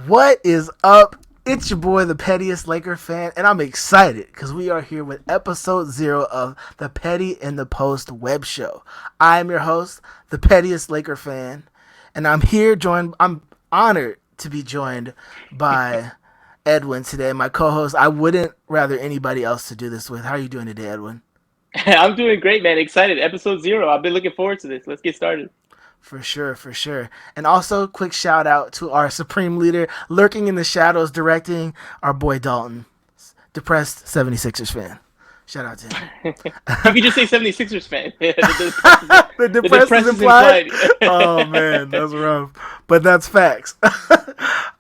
What is up? It's your boy, the pettiest Laker fan, and I'm excited because we are here with episode 0 of the Petty in the Post web show. I am your host, the pettiest Laker fan, and I'm honored to be joined by Edwin today, my co-host. I wouldn't rather anybody else to do this with. How are you doing today, Edwin? I'm doing great, man. Excited. Episode 0. I've been looking forward to this. Let's get started. For sure, for sure. And also, quick shout out to our supreme leader lurking in the shadows, directing our boy Dalton, depressed 76ers fan. Shout out to him. You could just say 76ers fan. The The depressed is depressed is implied. implied. Oh man, that's rough, but that's facts.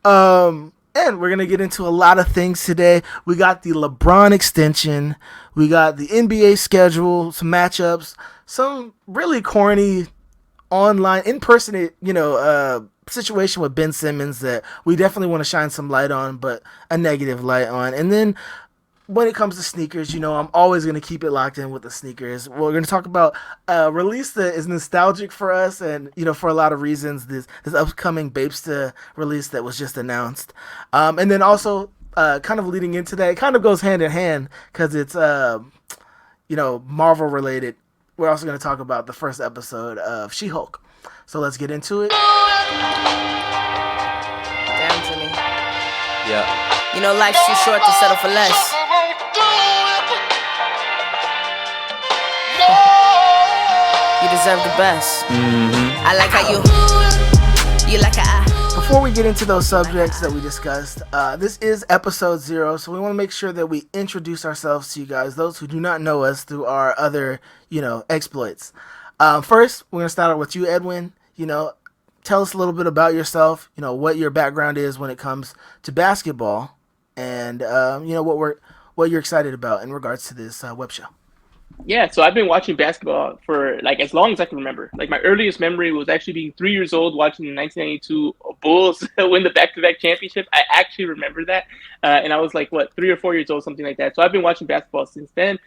And we're gonna get into a lot of things today. We got the LeBron extension, we got the NBA schedule, some matchups, some really corny online in-person situation with Ben Simmons that we definitely want to shine some light on, but a negative light on. And then when it comes to sneakers, I'm always going to keep it locked in with the sneakers. We're going to talk about a release that is nostalgic for us and, for a lot of reasons, this upcoming BAPE release that was just announced. And then also kind of leading into that, it kind of goes hand in hand because it's, Marvel related. We're also going to talk about the first episode of She-Hulk. So let's get into it. Damn, Jimmy. Yeah. Life's too short to settle for less. You deserve the best. I like how you like how Before we get into those subjects that we discussed, this is episode 0, so we want to make sure that we introduce ourselves to you guys, those who do not know us through our other, exploits. First, we're going to start out with you, Edwin. Tell us a little bit about yourself, what your background is when it comes to basketball, and, what you're excited about in regards to this web show. Yeah, so I've been watching basketball for like as long as I can remember. Like my earliest memory was actually being 3 years old watching the 1992 Bulls win the back-to-back championship. I actually remember that, and I was like 3 or 4 years old, something like that. So I've been watching basketball since then.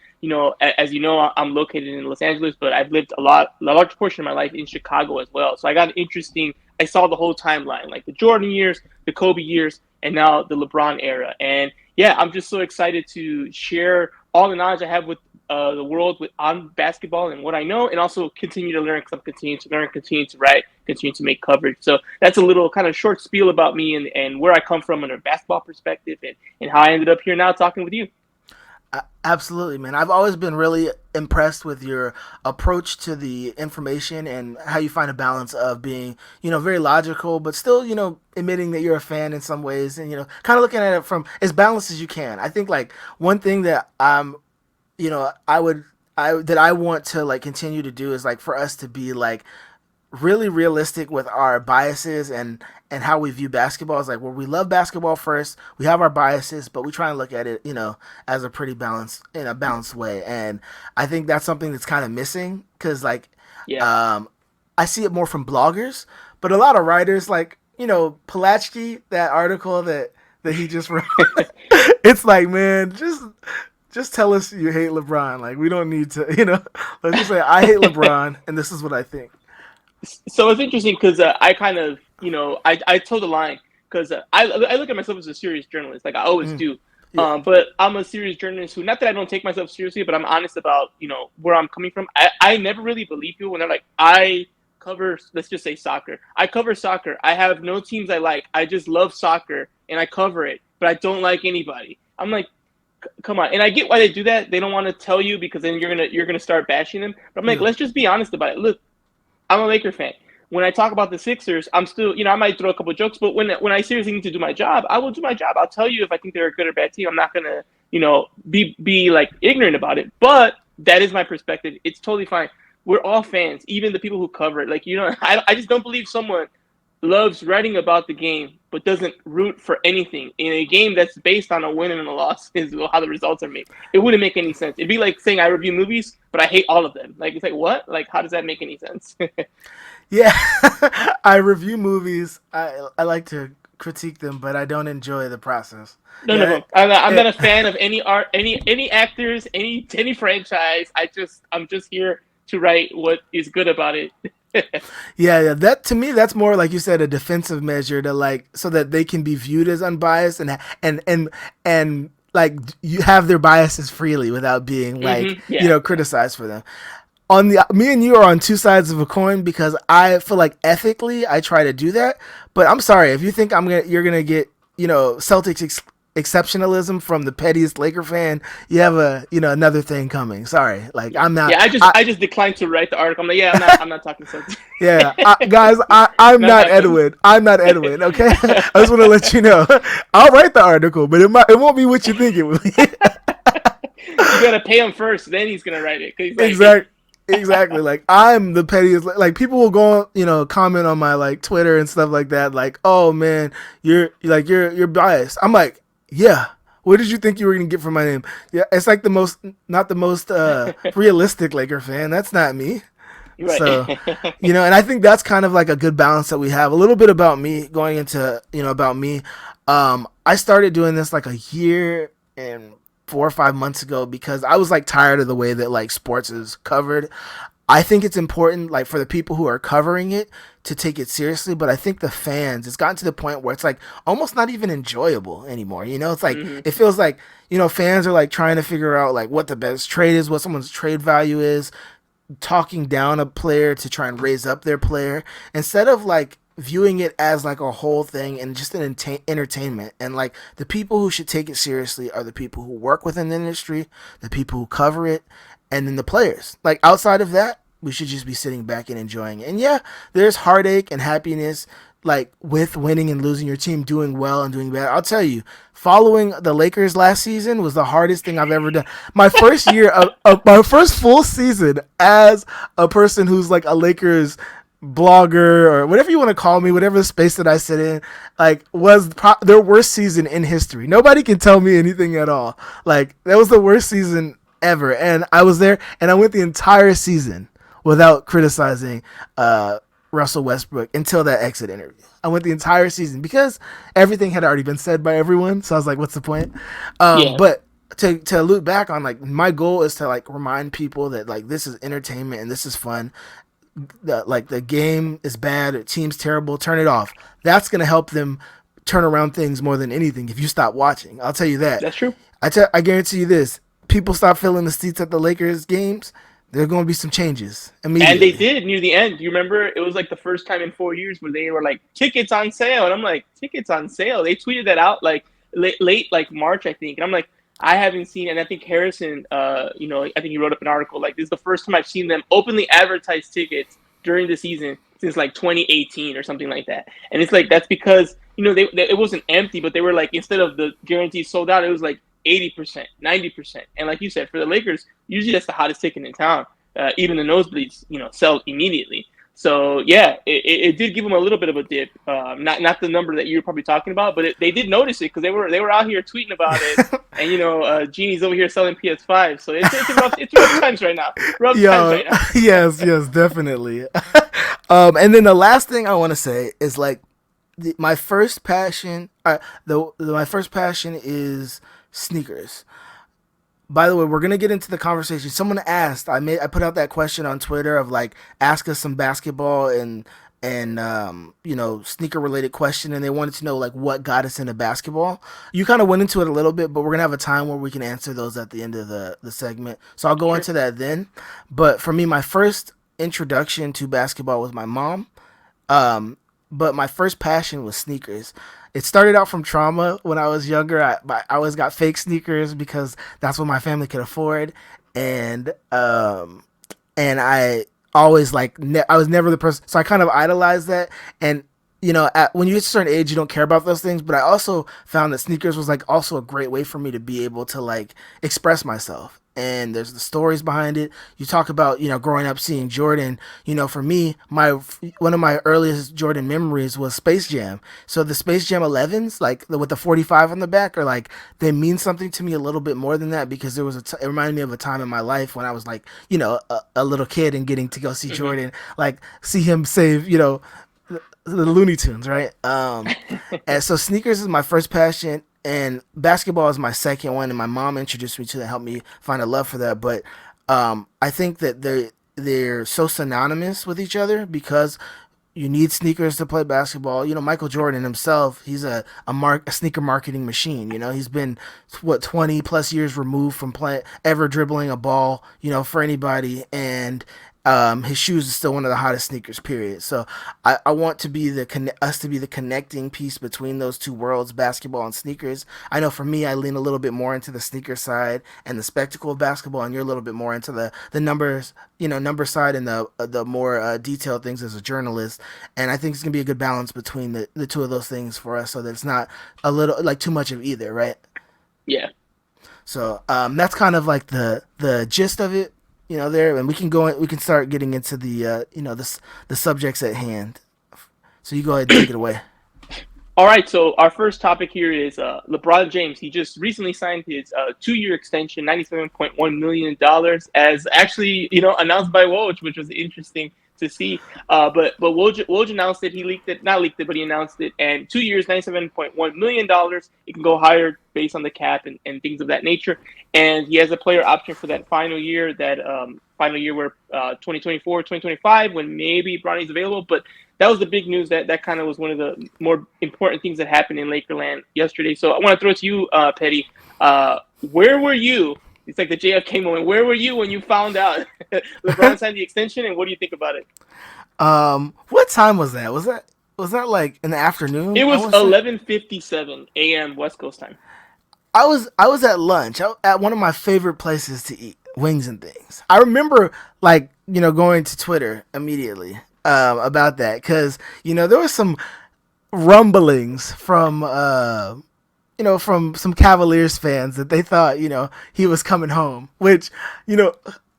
As you know, I'm located in Los Angeles, but I've lived a large portion of my life in Chicago as well. So I got interesting. I saw the whole timeline, like the Jordan years, the Kobe years, and now the LeBron era. And yeah, I'm just so excited to share all the knowledge I have with the world on basketball and what I know, and also continue to learn because I'm continuing to learn, continue to write, continue to make coverage. So that's a little kind of short spiel about me and where I come from in a basketball perspective and how I ended up here now talking with you. Absolutely, man. I've always been really impressed with your approach to the information and how you find a balance of being, very logical, but still, admitting that you're a fan in some ways and, kind of looking at it from as balanced as you can. I think like one thing that I want to like continue to do is like for us to be like really realistic with our biases and how we view basketball. Is like where we love basketball first, we have our biases, but we try and look at it, as a pretty balanced way. And I think that's something that's kind of missing because like Yeah. I see it more from bloggers, but a lot of writers like Pulaski, that article that he just wrote. It's like, man, just tell us you hate LeBron. Like we don't need to, let's just say I hate LeBron and this is what I think. So it's interesting because I kind of, I told the line because I look at myself as a serious journalist, like I always Mm, do. yeah. But I'm a serious journalist who, not that I don't take myself seriously, but I'm honest about, where I'm coming from. I never really believe people when they're like, I cover, let's just say soccer. I cover soccer. I have no teams I like. I just love soccer and I cover it, but I don't like anybody. I'm like, come on. And I get why they do that. They don't want to tell you because then you're gonna start bashing them. But I'm like, Yeah. let's just be honest about it. Look, I'm a Laker fan. When I talk about the Sixers, I'm still, I might throw a couple jokes, but when I seriously need to do my job, I will do my job. I'll tell you if I think they're a good or bad team. I'm not gonna, be like ignorant about it. But that is my perspective. It's totally fine. We're all fans, even the people who cover it. Like, I just don't believe someone loves writing about the game but doesn't root for anything in a game that's based on a win and a loss is how the results are made. It wouldn't make any sense. It'd be like saying I review movies, but I hate all of them. Like, it's like, what? Like, how does that make any sense? Yeah. I review movies. I like to critique them, but I don't enjoy the process. No, no, Yeah. no. I'm Yeah. not a fan of any art, any actors, any franchise. I'm just here to write what is good about it. Yeah. That to me, that's more like you said, a defensive measure to like so that they can be viewed as unbiased and like you have their biases freely without being like Yeah. criticized for them. On the me and you are on two sides of a coin because I feel like ethically I try to do that, but I'm sorry if you think you're gonna get Celtics exceptionalism from the pettiest Laker fan. You have another thing coming. Sorry, like I'm not. Yeah, I just declined to write the article. I'm like, yeah, I'm not talking something. Yeah, guys, I'm Not not happening. Edwin. I'm not Edwin. Okay, I just want to let you know. I'll write the article, but it won't be what you think it will be. You gotta pay him first, then he's gonna write it. 'Cause he's like, Exactly. Like I'm the pettiest. Like people will go, comment on my like Twitter and stuff like that. Like, oh man, you're biased. I'm like, yeah. What did you think you were gonna get from my name? Yeah, it's like not the most realistic Laker fan. That's not me. right. So, and I think that's kind of like a good balance that we have. A little bit about me going into, about me. I started doing this like a year and 4 or 5 months ago because I was like tired of the way that like sports is covered. I think it's important like for the people who are covering it to take it seriously, but I think the fans, it's gotten to the point where it's like almost not even enjoyable anymore. It's like it feels like, fans are like trying to figure out like what the best trade is, what someone's trade value is, talking down a player to try and raise up their player instead of like viewing it as like a whole thing and just an entertainment. And like the people who should take it seriously are the people who work within the industry, the people who cover it, and then the players. Like outside of that, we should just be sitting back and enjoying it. And yeah, there's heartache and happiness like with winning and losing, your team doing well and doing bad. I'll tell you, following the Lakers last season was the hardest thing I've ever done. My first year of my first full season as a person who's like a Lakers blogger or whatever you want to call me, whatever space that I sit in, like was their worst season in history. Nobody can tell me anything at all. Like that was the worst season ever. And I was there and I went the entire season without criticizing Russell Westbrook until that exit interview. I went the entire season because everything had already been said by everyone. So I was like, what's the point? Yeah. But to loop back on like my goal is to like remind people that like this is entertainment and this is fun. The game is bad, the team's terrible, turn it off. That's going to help them turn around things more than anything if you stop watching. I'll tell you that. That's true. I guarantee you this. People stop filling the seats at the Lakers games, there are going to be some changes immediately. And they did near the end. You remember? It was like the first time in 4 years where they were like, tickets on sale. And I'm like, tickets on sale? They tweeted that out like late like March, I think. And I'm like, I haven't seen it. And I think Harrison, I think he wrote up an article like, this is the first time I've seen them openly advertise tickets during the season since like 2018 or something like that. And it's like, that's because, it wasn't empty, but they were like, instead of the guarantee sold out, it was like 80%, 90%. And like you said, for the Lakers, usually that's the hottest ticket in town. Even the nosebleeds, sell immediately. So yeah, it did give them a little bit of a dip. Not the number that you're probably talking about, but they did notice it because they were out here tweeting about it. And Genie's over here selling PS5, so it's rough times right now. Rough times right now. Yes, definitely. And then the last thing I want to say is like my first passion. My first passion is sneakers. By the way, we're gonna get into the conversation. Someone asked. I put out that question on Twitter of like, ask us some basketball and sneaker related question, and they wanted to know like what got us into basketball. You kind of went into it a little bit, but we're gonna have a time where we can answer those at the end of the segment. So I'll go into that then. But for me, my first introduction to basketball was my mom. But my first passion was sneakers. It started out from trauma when I was younger. I always got fake sneakers because that's what my family could afford, and I always I was never the person. So I kind of idolized that, and when you get to a certain age, you don't care about those things. But I also found that sneakers was like also a great way for me to be able to like express myself. And there's the stories behind it. You talk about, growing up seeing Jordan. For me, one of my earliest Jordan memories was Space Jam. So the Space Jam 11s, like with the 45 on the back, are like, they mean something to me a little bit more than that because there was it reminded me of a time in my life when I was like, a little kid and getting to go see Jordan, like see him save, the Looney Tunes, right? And so sneakers is my first passion. And basketball is my second one, and my mom introduced me to that, helped me find a love for that. But I think that they're so synonymous with each other because you need sneakers to play basketball. You know, Michael Jordan himself, he's a sneaker marketing machine. You know, he's been 20 plus years removed from ever dribbling a ball, you know, for anybody, and his shoes is still one of the hottest sneakers, period. So I want to be us to be the connecting piece between those two worlds, basketball and sneakers. I know for me, I lean a little bit more into the sneaker side and the spectacle of basketball, and you're a little bit more into the numbers, you know, number side and the more detailed things as a journalist. And I think it's gonna be a good balance between the two of those things for us, so that it's not a little like too much of either, right? Yeah. So that's kind of like the gist of it, you know, there, and we can start getting into the you know, the subjects at hand. So you go ahead and take it away. All right, so our first topic here is LeBron James. He just recently signed his 2-year extension, $97.1 million, as actually, you know, announced by Woj, which was interesting to see. But Woj announced it. He leaked it, not leaked it, but he announced it. And 2 years, $97.1 million. It can go higher based on the cap and things of that nature. And he has a player option for that final year, where 2024, 2025, when maybe Bronny's available. But that was the big news. That kind of was one of the more important things that happened in Lakerland yesterday. So I want to throw it to you, Petty. Where were you? It's like the JFK moment. Where were you when you found out LeBron signed the extension, and what do you think about it? What time was that? Was that like in the afternoon? It was 11:57 a.m. West Coast time. I was at lunch at one of my favorite places to eat wings and things. I remember, like, you know, going to Twitter immediately about that, because, you know, there was some rumblings from you know, from some Cavaliers fans that they thought, you know, he was coming home, which, you know,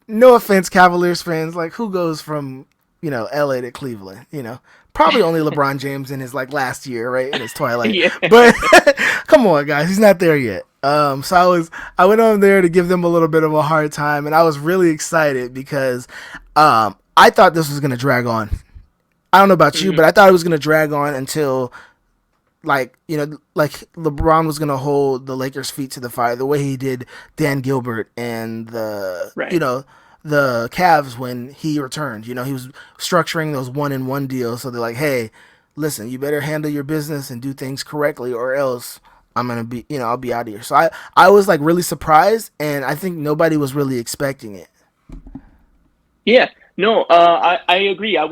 no offense, Cavaliers fans, like, who goes from, you know, LA to Cleveland, you know? Probably only LeBron James in his like last year, right, in his twilight. Yeah. But come on, guys, he's not there yet. So I went on there to give them a little bit of a hard time, and I was really excited because I thought this was gonna drag on. I don't know about you, but I thought it was gonna drag on until, like, you know, like LeBron was gonna hold the Lakers' feet to the fire the way he did Dan Gilbert and you know, the Cavs when he returned. You know, he was structuring those 1-and-1 deals, so they're like, hey, listen, you better handle your business and do things correctly, or else I'm gonna be, you know, I'll be out of here. So I was like really surprised, and I think nobody was really expecting it. Yeah, no, I agree. I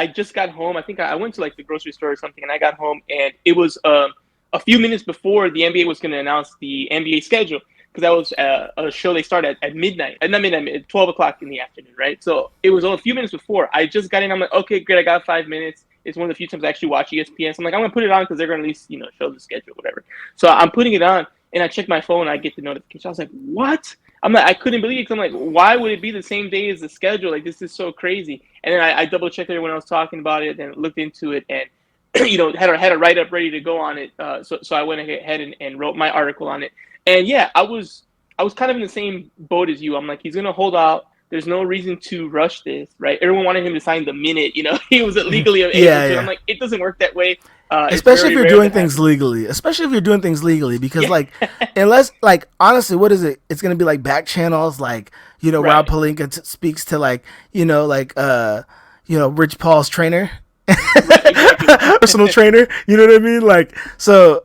just got home. I think I went to like the grocery store or something, and I got home, and it was a few minutes before the NBA was going to announce the NBA schedule, because that was a show they started at midnight, not midnight, at 12 o'clock in the afternoon, right? So it was a few minutes before. I just got in. I'm like, okay, great, I got 5 minutes. It's one of the few times I actually watch ESPN. So I'm like, I'm going to put it on because they're going to at least, you know, show the schedule, whatever. So I'm putting it on, and I check my phone, and I get the notification. I was like, what? I'm like, I couldn't believe it, because I'm like, why would it be the same day as the schedule? Like, this is so crazy. And then I double checked everyone else talking about it, and looked into it, and you know, had a write up ready to go on it. So I went ahead and wrote my article on it. And yeah, I was kind of in the same boat as you. I'm like, he's gonna hold out. There's no reason to rush this, right? Everyone wanted him to sign the minute, you know, he was legally able to. I'm like, it doesn't work that way. Especially if you're doing things legally. Because like, unless, like, honestly, what is it? It's gonna be like back channels, like, you know, Rob Pelinka speaks to, like, you know, like you know, Rich Paul's trainer, personal trainer. You know what I mean? Like, so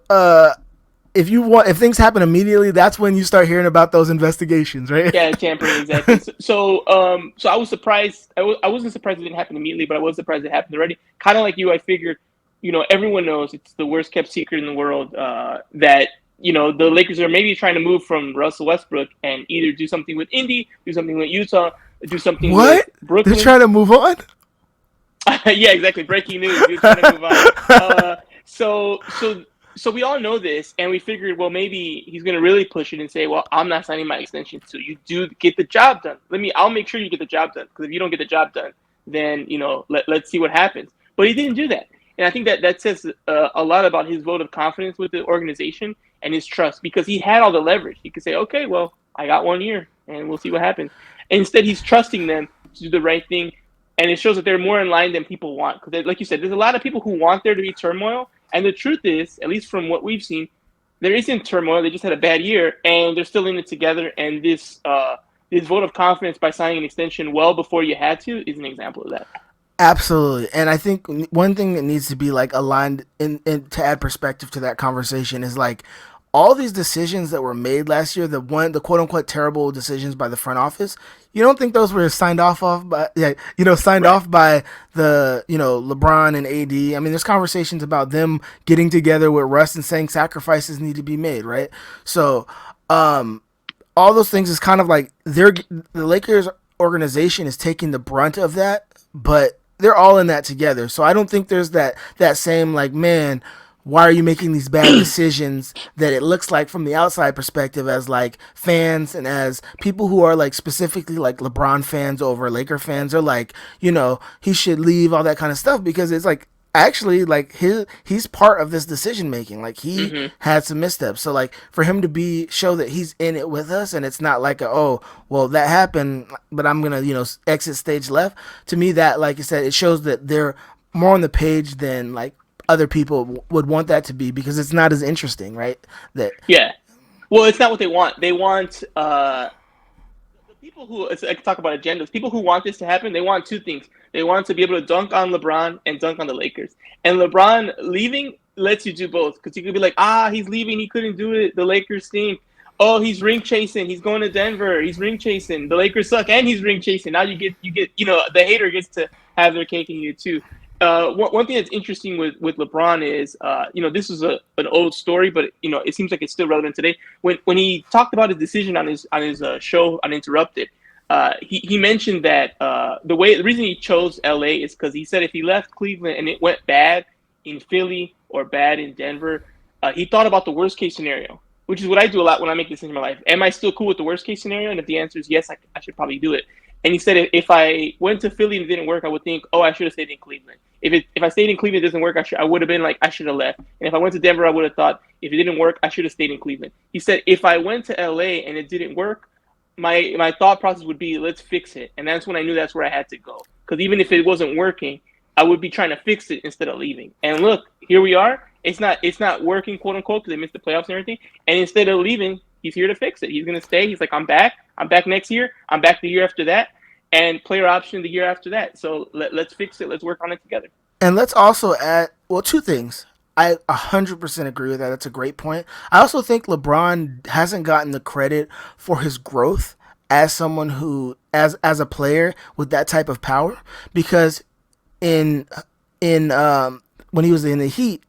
if things happen immediately, that's when you start hearing about those investigations, right? Yeah, tampering, exactly. So I was surprised. I wasn't surprised it didn't happen immediately, but I was surprised it happened already. Kind of like you, I figured, you know, everyone knows it's the worst kept secret in the world, that, you know, the Lakers are maybe trying to move from Russell Westbrook and either do something with Indy, do something with Utah, do something with Brooklyn. They're trying to move on? Yeah, exactly. Breaking news. You're trying to move on. So we all know this, and we figured, well, maybe he's going to really push it and say, well, I'm not signing my extension, so you do get the job done. I'll make sure you get the job done, because if you don't get the job done, then, you know, let's see what happens. But he didn't do that. And I think that says a lot about his vote of confidence with the organization and his trust, because he had all the leverage. He could say, okay, well, I got 1 year, and we'll see what happens. And instead, he's trusting them to do the right thing, and it shows that they're more in line than people want. Because, like you said, there's a lot of people who want there to be turmoil, and the truth is, at least from what we've seen, there isn't turmoil. They just had a bad year, and they're still in it together. And this his vote of confidence by signing an extension well before you had to is an example of that. Absolutely. And I think one thing that needs to be like aligned in to add perspective to that conversation is like all these decisions that were made last year, the quote unquote terrible decisions by the front office, you don't think those were signed off by signed Right. off by the, LeBron and AD. I mean, there's conversations about them getting together with Russ and saying sacrifices need to be made, right? So, all those things is kind of like the Lakers organization is taking the brunt of that, but they're all in that together. So I don't think there's that same like, man, why are you making these bad decisions that it looks like from the outside perspective as like fans and as people who are like specifically like LeBron fans over Laker fans are like, he should leave, all that kind of stuff, because it's like actually like he's part of this decision making. Like he had some missteps. So like for him to show that he's in it with us and it's not like oh well that happened but I'm gonna exit stage left. To me that, like I said, it shows that they're more on the page than like other people would want that to be, because it's not as interesting, right? That Yeah. Well, it's not what they want. They want the people who, I can talk about agendas. People who want this to happen, they want two things. They want to be able to dunk on LeBron and dunk on the Lakers. And LeBron leaving lets you do both, because you could be like, he's leaving, he couldn't do it. The Lakers stink. Oh, he's ring chasing. He's going to Denver. He's ring chasing. The Lakers suck, and he's ring chasing. Now you get, the hater gets to have their cake and eat it too. One thing that's interesting with LeBron is, this is an old story, but it seems like it's still relevant today. When he talked about his decision on his show Uninterrupted, he mentioned that the reason he chose LA is because he said if he left Cleveland and it went bad in Philly or bad in Denver, he thought about the worst case scenario, which is what I do a lot when I make decisions in my life. Am I still cool with the worst case scenario? And if the answer is yes, I should probably do it. And he said if I went to Philly and it didn't work, I would think, I should have stayed in Cleveland. If I stayed in Cleveland, it doesn't work, I would have been like, I should have left. And if I went to Denver, I would have thought, if it didn't work, I should have stayed in Cleveland. He said, if I went to LA and it didn't work, my thought process would be, let's fix it. And that's when I knew that's where I had to go. Because even if it wasn't working, I would be trying to fix it instead of leaving. And look, here we are. It's not working, quote unquote, because they missed the playoffs and everything. And instead of leaving, he's here to fix it. He's going to stay. He's like, I'm back. I'm back next year. I'm back the year after that. And player option the year after that. So let's fix it. Let's work on it together. And let's also add, two things. I 100% agree with that. That's a great point. I also think LeBron hasn't gotten the credit for his growth as someone who, as a player with that type of power, because in when he was in the Heat,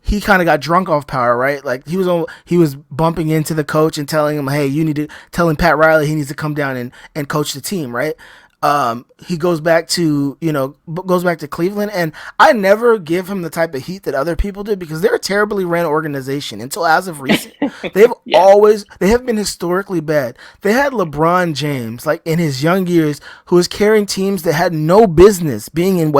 he kind of got drunk off power, right? Like he was bumping into the coach and telling him, "Hey, telling Pat Riley he needs to come down and coach the team," right? He goes back to Cleveland, and I never give him the type of heat that other people did, because they're a terribly ran organization until as of recent. They have been historically bad. They had LeBron James, like in his young years, who was carrying teams that had no business being in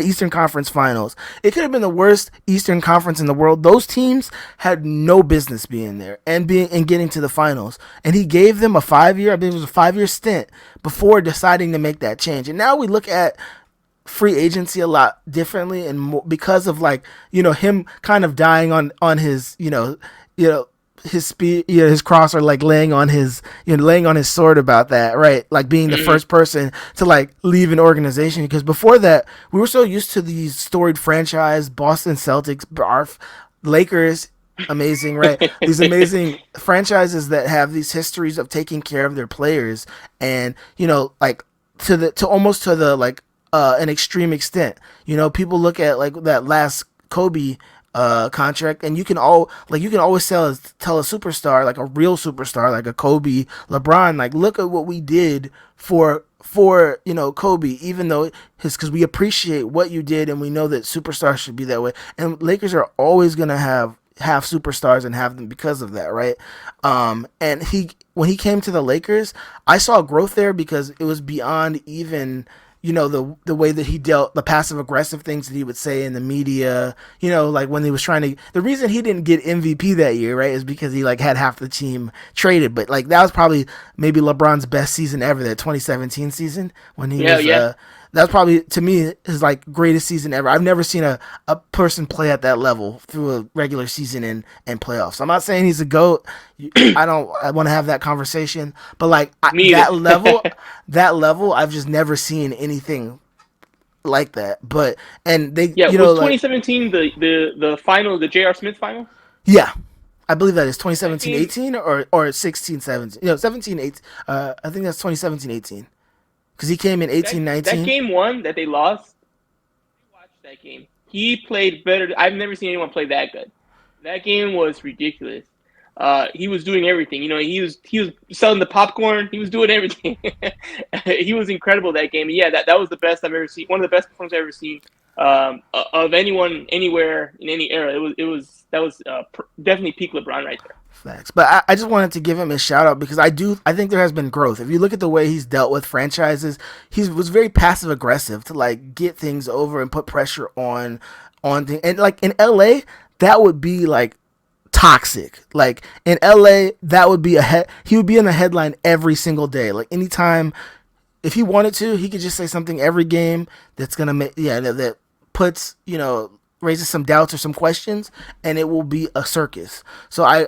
Eastern Conference Finals. It could have been the worst Eastern Conference in the world. Those teams had no business being there and getting to the finals. And he gave them I believe it was a 5-year stint before deciding to make that change. And now we look at free agency a lot differently, and more because of him kind of dying on his his speed, his cross, or like laying on his sword about that, right? Like being the first person to like leave an organization, because before that we were so used to these storied franchise, Boston Celtics, Barf, Lakers, amazing, right? These amazing franchises that have these histories of taking care of their players, and to almost to the an extreme extent. People look at like that last Kobe contract, and you can always tell a superstar, like a real superstar, like a Kobe, LeBron, like look at what we did for Kobe, even though because we appreciate what you did and we know that superstars should be that way, and Lakers are always gonna have superstars and have them because of that, right? And when he came to the Lakers, I saw growth there, because it was beyond even the way that he dealt, the passive aggressive things that he would say in the media, like when he was trying to, the reason he didn't get MVP that year, right, is because he like had half the team traded. But like that was probably maybe LeBron's best season ever, that 2017 season when he That's probably, to me, his like greatest season ever. I've never seen a person play at that level through a regular season and playoffs. I'm not saying he's a GOAT. I want to have that conversation, but like Me either. that level, I've just never seen anything like that. But and they, Yeah, you was know, like 2017 the final, the J.R. Smith final? yeah, I believe that is That 2017 game, 18 or 16 17. 17 18. I think that's 2017 18 because he came in that 18 that 19. game one that they lost. I watched that game. He played better. I've never seen anyone play that good. That game was ridiculous. He was doing everything. He was selling the popcorn. He was doing everything. He was incredible that game. And yeah, that was the best I've ever seen. One of the best performances I've ever seen of anyone anywhere in any era. That was definitely peak LeBron right there. Facts. But I just wanted to give him a shout out because I think there has been growth. If you look at the way he's dealt with franchises, he was very passive aggressive to like get things over and put pressure on things. And like in LA, that would be like toxic. Like in LA, that would be he would be in the headline every single day. Like anytime, if he wanted to, he could just say something every game that's gonna make that puts raises some doubts or some questions, and it will be a circus. So I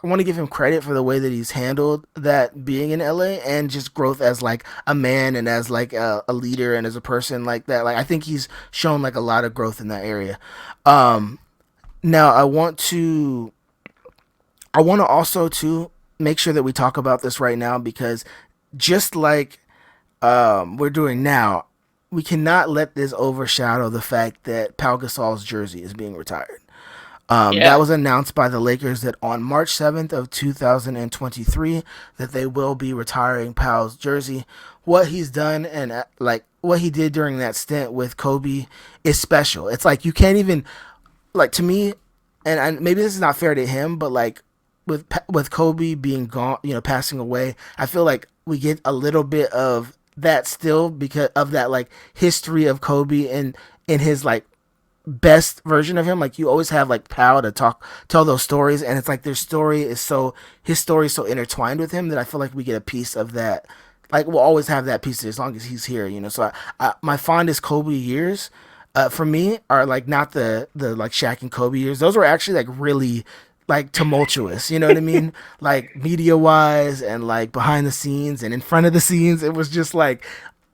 want to give him credit for the way that he's handled that being in LA and just growth as like a man and as like a leader and as a person like that. Like I think he's shown like a lot of growth in that area. Now I want to also to make sure that we talk about this right now because just like we're doing now, we cannot let this overshadow the fact that Pau Gasol's jersey is being retired. That Yeah, was announced by the Lakers that on March 7th of 2023 that they will be retiring Pau's jersey. What he's done and like what he did during that stint with Kobe is special. It's like you can't even like to me, and maybe this is not fair to him, but like with Kobe being gone, passing away, I feel like we get a little bit of that still because of that like history of Kobe and in his like best version of him. Like you always have like Pau to tell those stories, and it's like his story is so intertwined with him that I feel like we get a piece of that. Like we'll always have that piece as long as he's here. So my fondest Kobe years, for me, are like not the like Shaq and Kobe years. Those were actually like really like tumultuous. You know what I mean? Like media wise and like behind the scenes and in front of the scenes, it was just like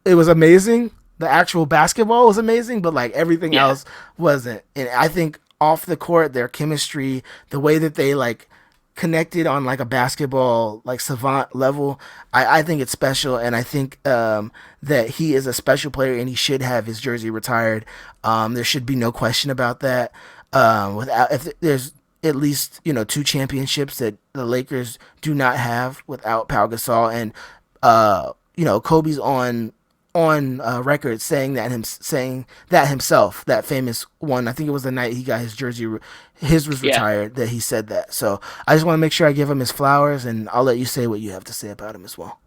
it was amazing. The actual basketball was amazing, but like everything yeah, else wasn't. And I think off the court, their chemistry, the way that they like connected on like a basketball like savant level, I think it's special, and I think that he is a special player and he should have his jersey retired. There should be no question about that. Without if there's at least two championships that the Lakers do not have without Pau Gasol, and Kobe's on record saying that himself, that famous one. I think it was the night he got his jersey, his was yeah. retired, that he said that. So I just want to make sure I give him his flowers, and I'll let you say what you have to say about him as well.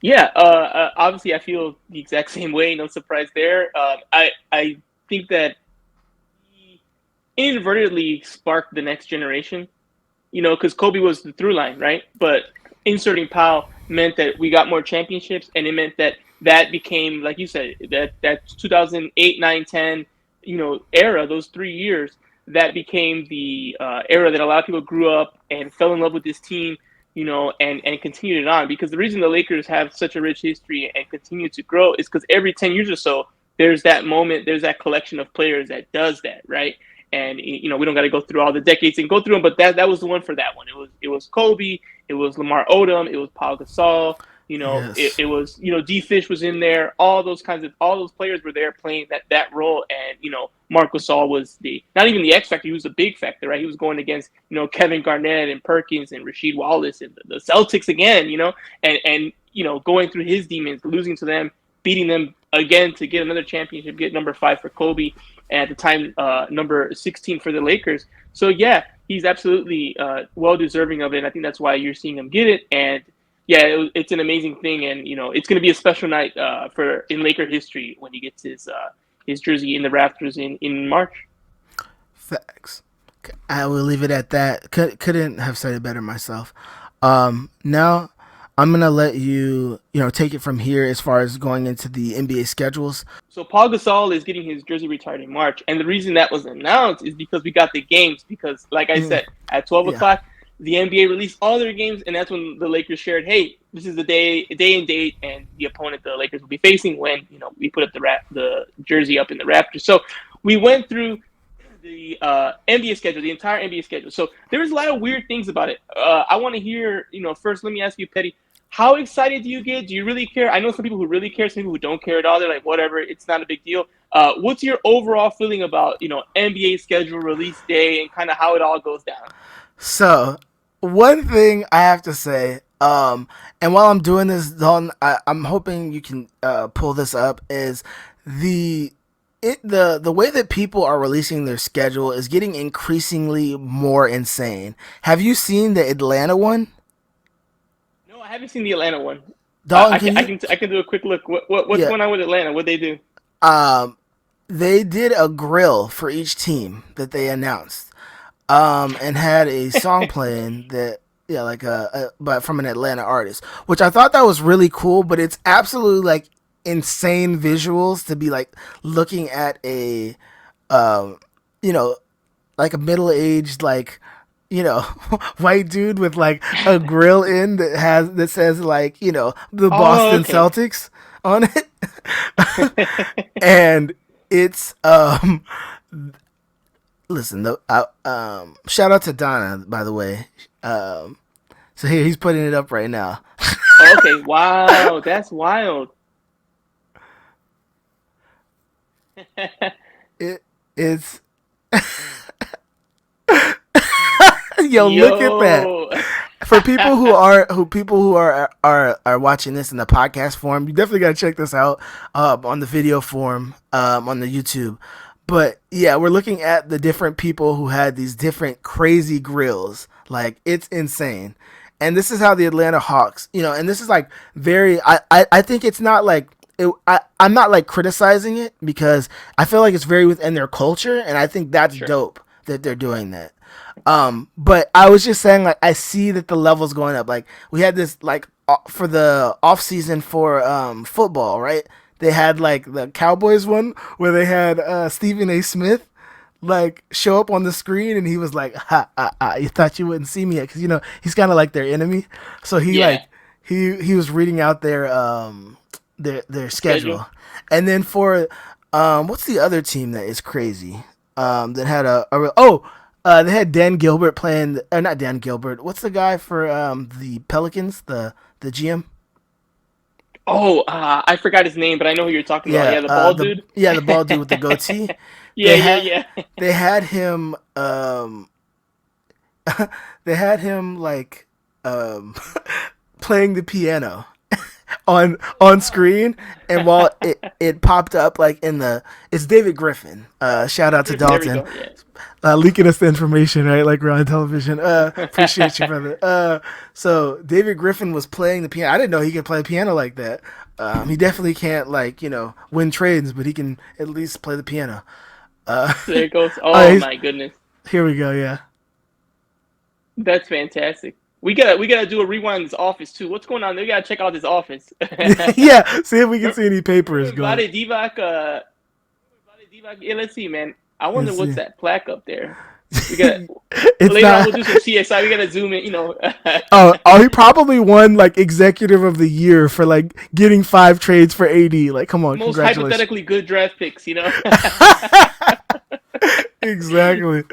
Yeah, obviously, I feel the exact same way. No surprise there. I think that he inadvertently sparked the next generation. Because Kobe was the through line, right? But inserting Powell meant that we got more championships, and it meant that became, like you said, that 2008, 9, 10, era, those 3 years, that became the era that a lot of people grew up and fell in love with this team, and continued it on. Because the reason the Lakers have such a rich history and continue to grow is because every 10 years or so, there's that moment, there's that collection of players that does that, right? And we don't got to go through all the decades and go through them, but that was the one for that one. It was Kobe, it was Lamar Odom, it was Paul Gasol. Yes. It was D Fish was in there. All those players were there playing that role, and Marc Gasol was not even the X factor. He was the big factor, right? He was going against Kevin Garnett and Perkins and Rasheed Wallace and the Celtics again, and going through his demons, losing to them, beating them again to get another championship, get number 5 for Kobe, and at the time number 16 for the Lakers. So yeah, he's absolutely well deserving of it. And I think that's why you're seeing him get it. And yeah, it's an amazing thing, and it's going to be a special night in Laker history when he gets his jersey in the rafters in March. Facts. I will leave it at that. Couldn't have said it better myself. Now I'm gonna let you, take it from here as far as going into the NBA schedules. So Paul Gasol is getting his jersey retired in March, and the reason that was announced is because we got the games. Because, like I Mm, said, at 12 yeah. o'clock, the NBA released all their games, and that's when the Lakers shared, "Hey, this is the day and date, and the opponent the Lakers will be facing when we put up the jersey up in the Raptors." So we went through the NBA schedule, the entire NBA schedule. So there was a lot of weird things about it. I want to hear, first, let me ask you, Petty, how excited do you get? Do you really care? I know some people who really care, some people who don't care at all. They're like, whatever, it's not a big deal. What's your overall feeling about, NBA schedule, release day, and kind of how it all goes down? So, one thing I have to say, and while I'm doing this, Dalton, I'm hoping you can pull this up. Is the the way that people are releasing their schedule is getting increasingly more insane. Have you seen the Atlanta one, No, I haven't seen the Atlanta one. Dalton? Can you? I can do a quick look. What's Yeah. going on with Atlanta? What they do? Um, they did a grill for each team that they announced, and had a song playing that, yeah, like but from an Atlanta artist, which I thought that was really cool. But it's absolutely like insane visuals to be like looking at a, um, you know, like a middle aged like, white dude with like a grill in that says like, the Oh, Boston okay. Celtics on it. And it's listen, shout out to Donna, by the way. So here he's putting it up right now. Okay. Wow, that's wild. It's yo, look at that. Yo. For people who are watching this in the podcast form, you definitely gotta check this out on the video form on the YouTube. But yeah, we're looking at the different people who had these different crazy grills. Like, it's insane. And this is how the Atlanta Hawks, and this is like very. I think it's not like I'm not like criticizing it, because I feel like it's very within their culture, and I think that's Sure. dope that they're doing that. But I was just saying, like, I see that the level's going up. Like, we had this, like, for the off season for football, right? They had like the Cowboys one where they had Stephen A. Smith like show up on the screen, and he was like, ha, you thought you wouldn't see me yet, because he's kind of like their enemy. So he Yeah. like he was reading out their Schedule. schedule. And then for what's the other team that is crazy, that had they had Dan Gilbert playing, not Dan Gilbert, what's the guy for the Pelicans, the GM? Oh, I forgot his name, but I know who you're talking about. Yeah, Yeah, the bald dude. the bald dude with the goatee. Yeah, They yeah, had yeah. they had him they had him like um playing the piano on screen, and while it popped up like it's David Griffin. Shout out to Griffin, there we Dalton, go. Yeah. leaking us the information, right? Like, we're on television. Appreciate you, brother. So David Griffin was playing the piano. I didn't know he could play piano like that. He definitely can't, like, win trades, but he can at least play the piano. There it goes. Oh, Oh my goodness, here we go. Yeah. that's fantastic. We gotta do a rewind in this office too. What's going on? We gotta check out this office. Yeah. See if we can see any papers going. Vlade Divac. Vlade Divac. Yeah, let's see, man. I wonder Let's what's see. that plaque up there. We got It's later on. not. We'll do some CSI. We gotta zoom in. Oh, he probably won like executive of the year for like getting 5 trades for AD. Like, come on, Most congratulations. hypothetically good draft picks. Exactly.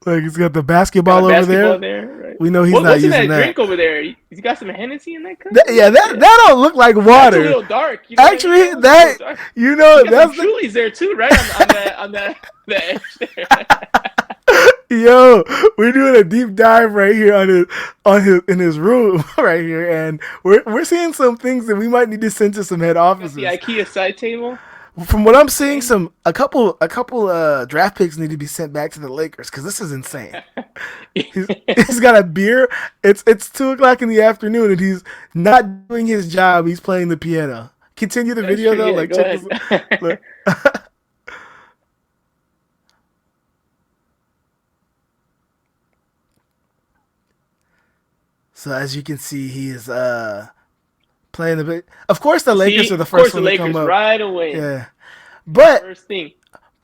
Like, he's got the Got basketball a over basketball there. there, right? We know he's not What's in using that that. drink over there? He's got some Hennessy in that cup. Yeah, that don't look like That's a water. little dark. You know what I mean? Actually, That looks a little dark. You got some that's the Trulies there too, right? On that the edge there. yo. We're doing a deep dive right here in his room right here, and we're seeing some things that we might need to send to some head The offices. IKEA side table. From what I'm seeing, a couple draft picks need to be sent back to the Lakers, because this is insane. He's got a beer. It's 2 o'clock in the afternoon, and he's not doing his job. He's playing the piano. Continue the video Sure, though. yeah, Like, go check ahead. this. Look. So as you can see, he is Playing the big. Of course, the Lakers are the of course, first the one to come Lakers up. right away. Yeah, but First thing.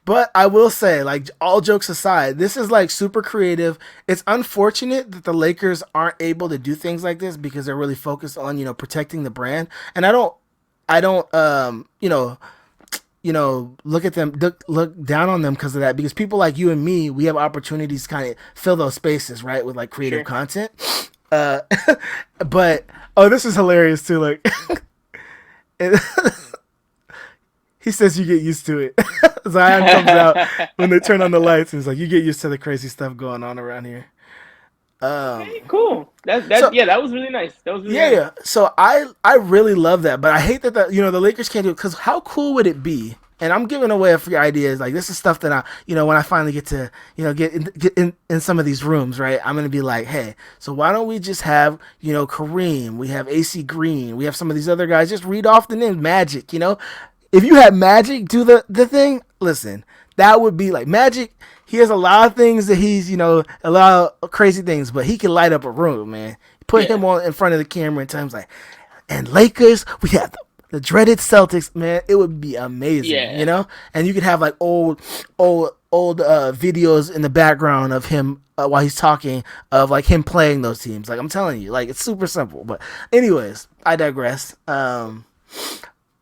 But I will say, like, all jokes aside, this is like super creative. It's unfortunate that the Lakers aren't able to do things like this because they're really focused on, protecting the brand. And I don't, look at them, look down on them because of that. Because people like you and me, we have opportunities to kind of fill those spaces, right, with like creative content. But this is hilarious too. Like, he says you get used to it. Zion comes out when they turn on the lights, and he's like, "You get used to the crazy stuff going on around here." Okay, cool. That was really nice. That was really nice. Yeah. So I really love that, but I hate that the Lakers can't do it because how cool would it be? And I'm giving away a few ideas. Like, this is stuff that I, when I finally get to, get in some of these rooms, right? I'm gonna be like, hey, so why don't we just have, Kareem? We have AC Green. We have some of these other guys. Just read off the name Magic. If you had Magic do the thing, listen, that would be like Magic. He has a lot of things that he's, a lot of crazy things, but he can light up a room, man. Put him on in front of the camera and times like, and Lakers, we have the dreaded Celtics, man. It would be amazing, And you could have like old videos in the background of him while he's talking of like him playing those teams. Like, I'm telling you, like, it's super simple. But anyways, I digress.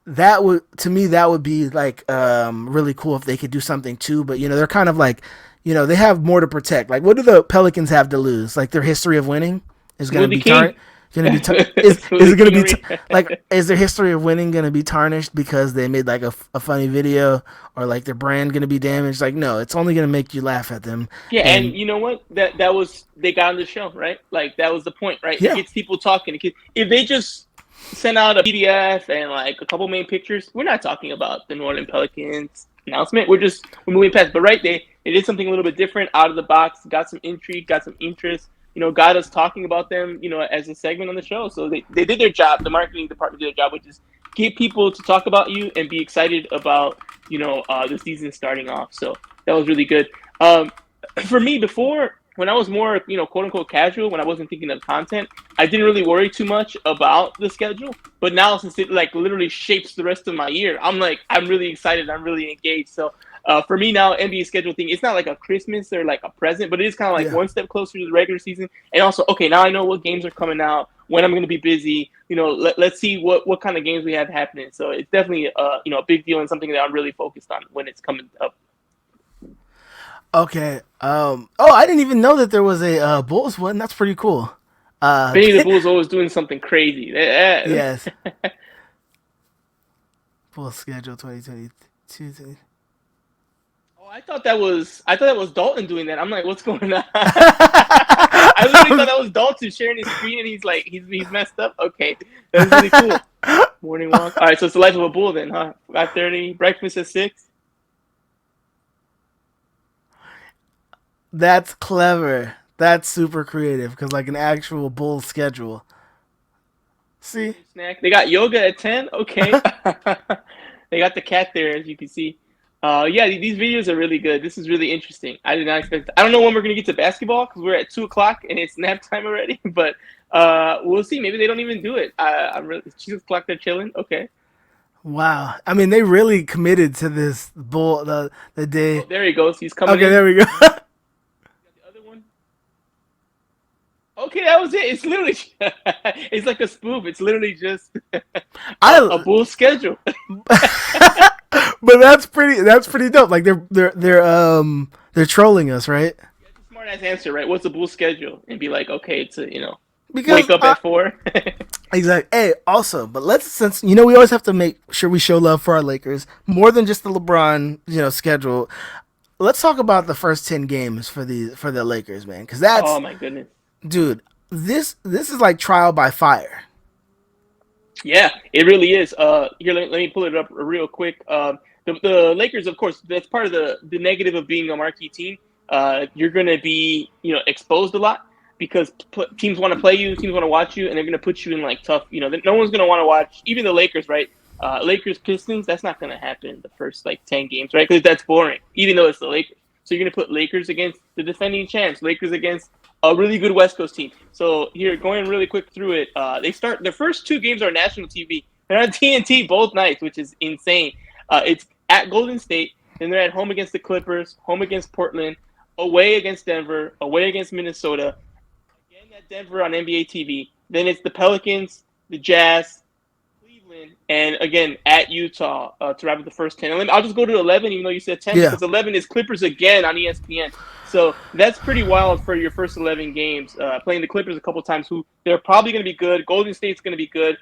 That would be like really cool if they could do something too, but they're kind of like, they have more to protect. Like, what do the Pelicans have to lose? Like, their history of winning is going to be tarnished. Is it going to be like, is their history of winning going to be tarnished because they made like a funny video, or like their brand going to be damaged? Like, no, it's only going to make you laugh at them. Yeah, and you know what? That was, they got on the show, right? Like, that was the point, right? Yeah. It gets people talking. If they just send out a PDF and like a couple main pictures, we're not talking about the New Orleans Pelicans announcement. We're moving past. But right, they did something a little bit different, out of the box, got some intrigue, got some interest, got us talking about them, as a segment on the show. So they did their job. The marketing department did their job, which is get people to talk about you and be excited about, the season starting off. So that was really good. For me, before, when I was more, quote unquote casual, when I wasn't thinking of content, I didn't really worry too much about the schedule. But now, since it like literally shapes the rest of my year, I'm really excited. I'm really engaged. So for me now, NBA schedule thing, it's not like a Christmas or like a present, but it is kind of like one step closer to the regular season. And also, okay, now I know what games are coming out, when I'm going to be busy. Let's see what kind of games we have happening. So it's definitely a big deal and something that I'm really focused on when it's coming up. Okay. I didn't even know that there was a Bulls one. That's pretty cool. Benny the Bulls always doing something crazy. Yes. Bulls schedule 2022. Oh, I thought that was Dalton doing that. I'm like, what's going on? I literally thought that was Dalton sharing his screen, and he's like, he's messed up. Okay, that's really cool. Morning walk. All right, so it's the life of a Bull then, huh? 5:30, breakfast at 6. That's clever. That's super creative because like an actual Bulls schedule. See? Snack. They got yoga at 10. Okay. They got the cat there, as you can see. These videos are really good. This is really interesting. I did not expect. I don't know when we're gonna get to basketball because we're at 2:00 and it's nap time already. But we'll see. Maybe they don't even do it. I'm really 2:00. They're chilling. Okay. Wow. I mean, they really committed to this Bull the day. Oh, there he goes. He's coming. Okay, in. there we go. Okay, that was it. It's literally, it's like a spoof. It's literally just a Bull schedule. But that's pretty dope. Like they're trolling us, right? Yeah, it's a smart ass answer, right? What's a Bull schedule? And be like, okay, to because wake up at 4. Exactly. Hey, also, but since we always have to make sure we show love for our Lakers more than just the LeBron schedule. Let's talk about the first 10 games for the Lakers, man, because that's oh my goodness. Dude, this is like trial by fire. Yeah, it really is. Here, let me pull it up real quick. The Lakers, of course, that's part of the negative of being a marquee team. You're going to be exposed a lot because teams want to play you, teams want to watch you, and they're going to put you in like tough. No one's going to want to watch. Even the Lakers, right? Lakers Pistons, that's not going to happen the first like 10 games, right? Because that's boring. Even though it's the Lakers, so you're going to put Lakers against the defending champs, Lakers against a really good West Coast team. So here, going really quick through it, they start their first 2 games are national TV. They're on TNT both nights, which is insane. It's at Golden State, then they're at home against the Clippers, home against Portland, away against Denver, away against Minnesota, again at Denver on NBA TV. Then it's the Pelicans, the Jazz, Cleveland, and again at Utah to wrap up the first 10. And I'll just go to 11, even though you said 10, Yeah. because 11 is Clippers again on ESPN. So that's pretty wild for your first 11 games. Playing the Clippers a couple times, who they're probably going to be good. Golden State's going to be good.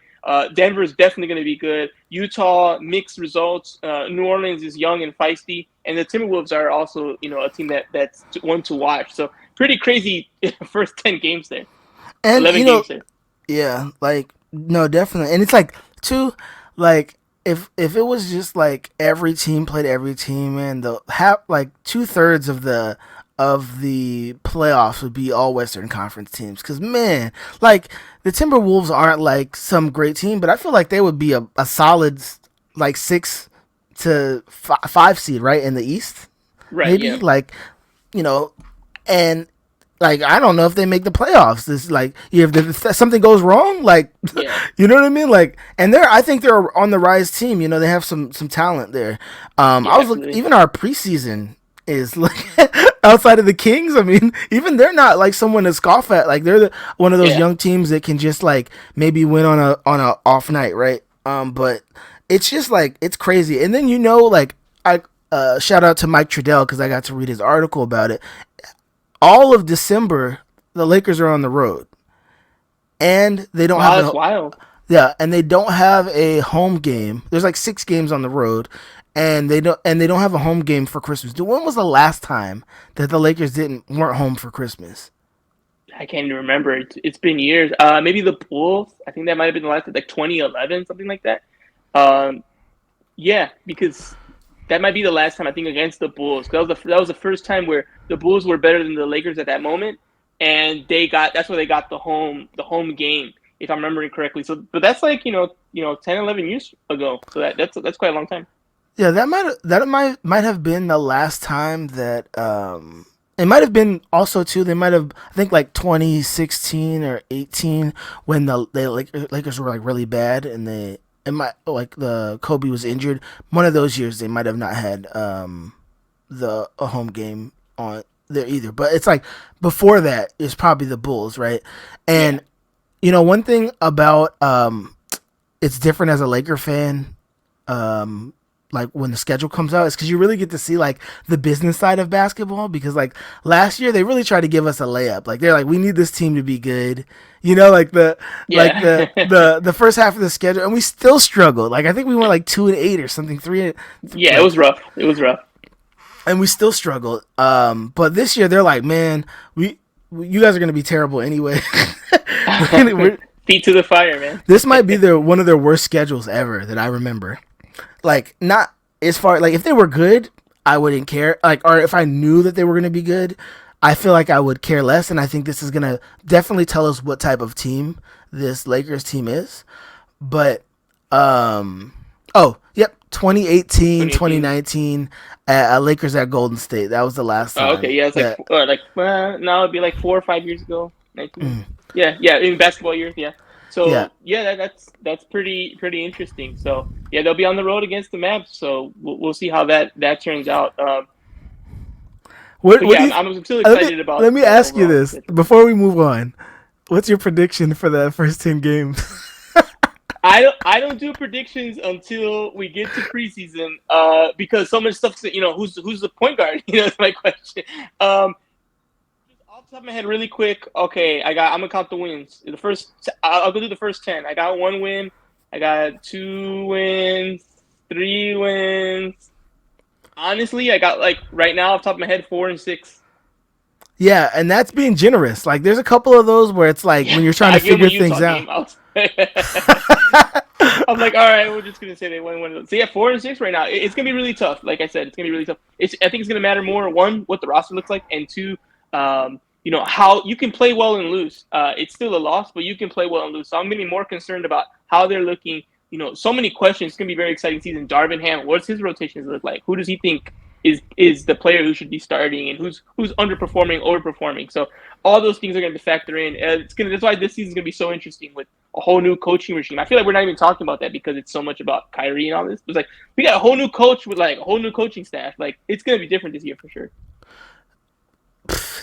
Denver is definitely going to be good. Utah, mixed results. New Orleans is young and feisty. And the Timberwolves are also, a team that's one to watch. So pretty crazy first 10 games there. And 11 games there. Yeah, like no, definitely. And it's like too, like if it was just like every team played every team, and the like 2/3 of the playoffs would be all Western Conference teams. Because man, like the Timberwolves aren't like some great team, but I feel like they would be a solid like 6 to 5 seed right in the East, Right? maybe like and. Like, I don't know if they make the playoffs. This like if something goes wrong, like you know what I mean. Like, and I think they're on the rise team. They have some talent there. I was looking, even our preseason is like outside of the Kings. I mean, even they're not like someone to scoff at. Like they're one of those young teams that can just like maybe win on a off night, right? But it's just like it's crazy. And then like I shout out to Mike Trudell because I got to read his article about it. All of December, the Lakers are on the road, and they don't have. That's wild. Yeah, and they don't have a home game. There's like 6 games on the road, and they don't have a home game for Christmas. When was the last time that the Lakers weren't home for Christmas? I can't even remember. It's been years. Maybe the Bulls. I think that might have been the last, like 2011, something like that. Yeah, because that might be the last time, I think, against the Bulls. That was the first time where the Bulls were better than the Lakers at that moment, and that's where they got the home game, if I'm remembering correctly. So, but that's like 10, 11 years ago. So that's quite a long time. Yeah, that might have been the last time that it might have been also too. They might have, I think, like 2016 or 18 when the Lakers were like really bad, and the Kobe was injured. One of those years they might have not had a home game on there either. But it's like before that is probably the Bulls, right? And one thing about it's different as a Laker fan. Like when the schedule comes out, it's because you really get to see like the business side of basketball. Because like last year they really tried to give us a layup. Like they're like, we need this team to be good, like the first half of the schedule, and we still struggled. Like I think we went like 2-8 or something, 3. Yeah, it was rough. And we still struggled. But this year they're like, man, you guys are gonna be terrible anyway. Feet to the fire, man. This might be one of their worst schedules ever that I remember. Like, not as far, like, if they were good, I wouldn't care. Like, or if I knew that they were going to be good, I feel like I would care less. And I think this is going to definitely tell us what type of team this Lakers team is. But, 2018, 2019, Lakers at Golden State. That was the last time. Oh, okay, yeah, it's now it'd be like 4 or 5 years ago. 19. Yeah, in basketball years, yeah. So that's pretty interesting. So yeah, they'll be on the road against the Mavs. So we'll see how that turns out. I'm still excited about. Let me ask you this before we move on. What's your prediction for the first 10 games? I don't do predictions until we get to preseason. Because so much stuff. Who's the point guard? That's my question. Off the top of my head, really quick. Okay, I'm gonna count the wins. I'll go do the first 10. I got 1 win. I got 2 wins, 3 wins. Honestly, I got like right now off the top of my head 4 and 6. Yeah, and that's being generous. Like there's a couple of those where it's like when you're trying to figure things out. I'm like, all right, we're just gonna say they won one of those. So yeah, 4 and 6 right now. It's gonna be really tough. Like I said, it's gonna be really tough. I think it's gonna matter more, 1, what the roster looks like, and 2, how you can play well and lose. It's still a loss, but you can play well and lose. So I'm going to be more concerned about how they're looking. So many questions. It's going to be a very exciting season. Darvin Ham, what's his rotations look like? Who does he think is the player who should be starting and who's underperforming, overperforming. So all those things are going to factor in. That's why this season is going to be so interesting with a whole new coaching regime. I feel like we're not even talking about that because it's so much about Kyrie and all this. It's like we got a whole new coach with like a whole new coaching staff. Like it's going to be different this year for sure.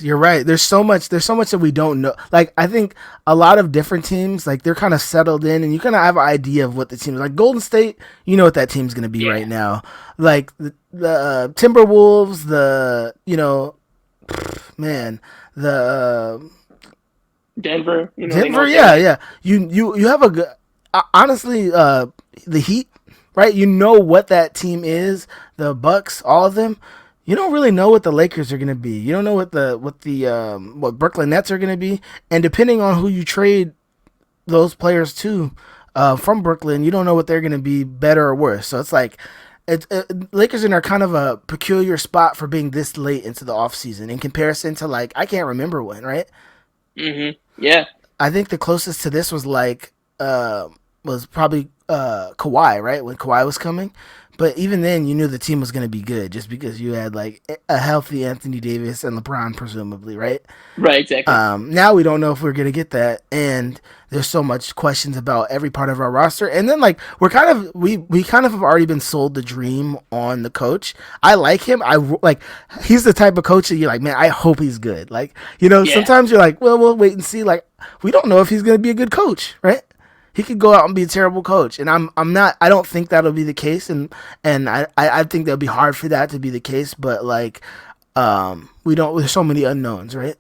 You're right. There's so much that we don't know. Like, I think a lot of different teams, like, they're kind of settled in, and you kind of have an idea of what the team is. Like, Golden State, you know what that team's going to be right now. Like, the Timberwolves, Denver, Denver, yeah. You have a good, honestly, the Heat, right? You know what that team is. The Bucks, all of them. You don't really know what the Lakers are going to be. You don't know what what Brooklyn Nets are going to be, and depending on who you trade those players to from Brooklyn, you don't know what they're going to be, better or worse. So it's like Lakers are kind of a peculiar spot for being this late into the offseason in comparison to, like, I can't remember when, right? Yeah. I think the closest to this was was probably Kawhi, right? When Kawhi was coming. But even then, you knew the team was going to be good just because you had, like, a healthy Anthony Davis and LeBron, presumably, right? Right, exactly. Now we don't know if we're going to get that, and there's so much questions about every part of our roster. And then, like, we kind of have already been sold the dream on the coach. I like him. He's the type of coach that you're like, man, I hope he's good. Like, sometimes you're like, well, we'll wait and see. Like, we don't know if he's going to be a good coach, right? He could go out and be a terrible coach, and I don't think that'll be the case, and I think that'll be hard for that to be the case, but like, there's so many unknowns, right?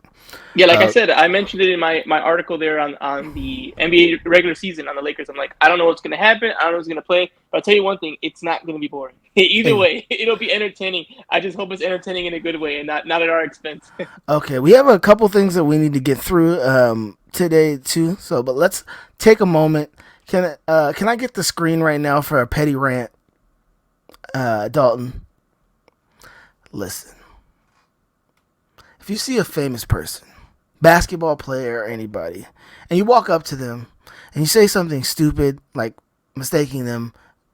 Yeah, like I said, I mentioned it in my article there on the NBA regular season on the Lakers. I'm like, I don't know what's going to happen. I don't know who's going to play, but I'll tell you one thing, it's not going to be boring. Either way, it'll be entertaining. I just hope it's entertaining in a good way and not at our expense. Okay, we have a couple things that we need to get through today too. But let's take a moment. Can I get the screen right now for a petty rant? Dalton, listen. If you see a famous person, basketball player or anybody, and you walk up to them and you say something stupid, like mistaking them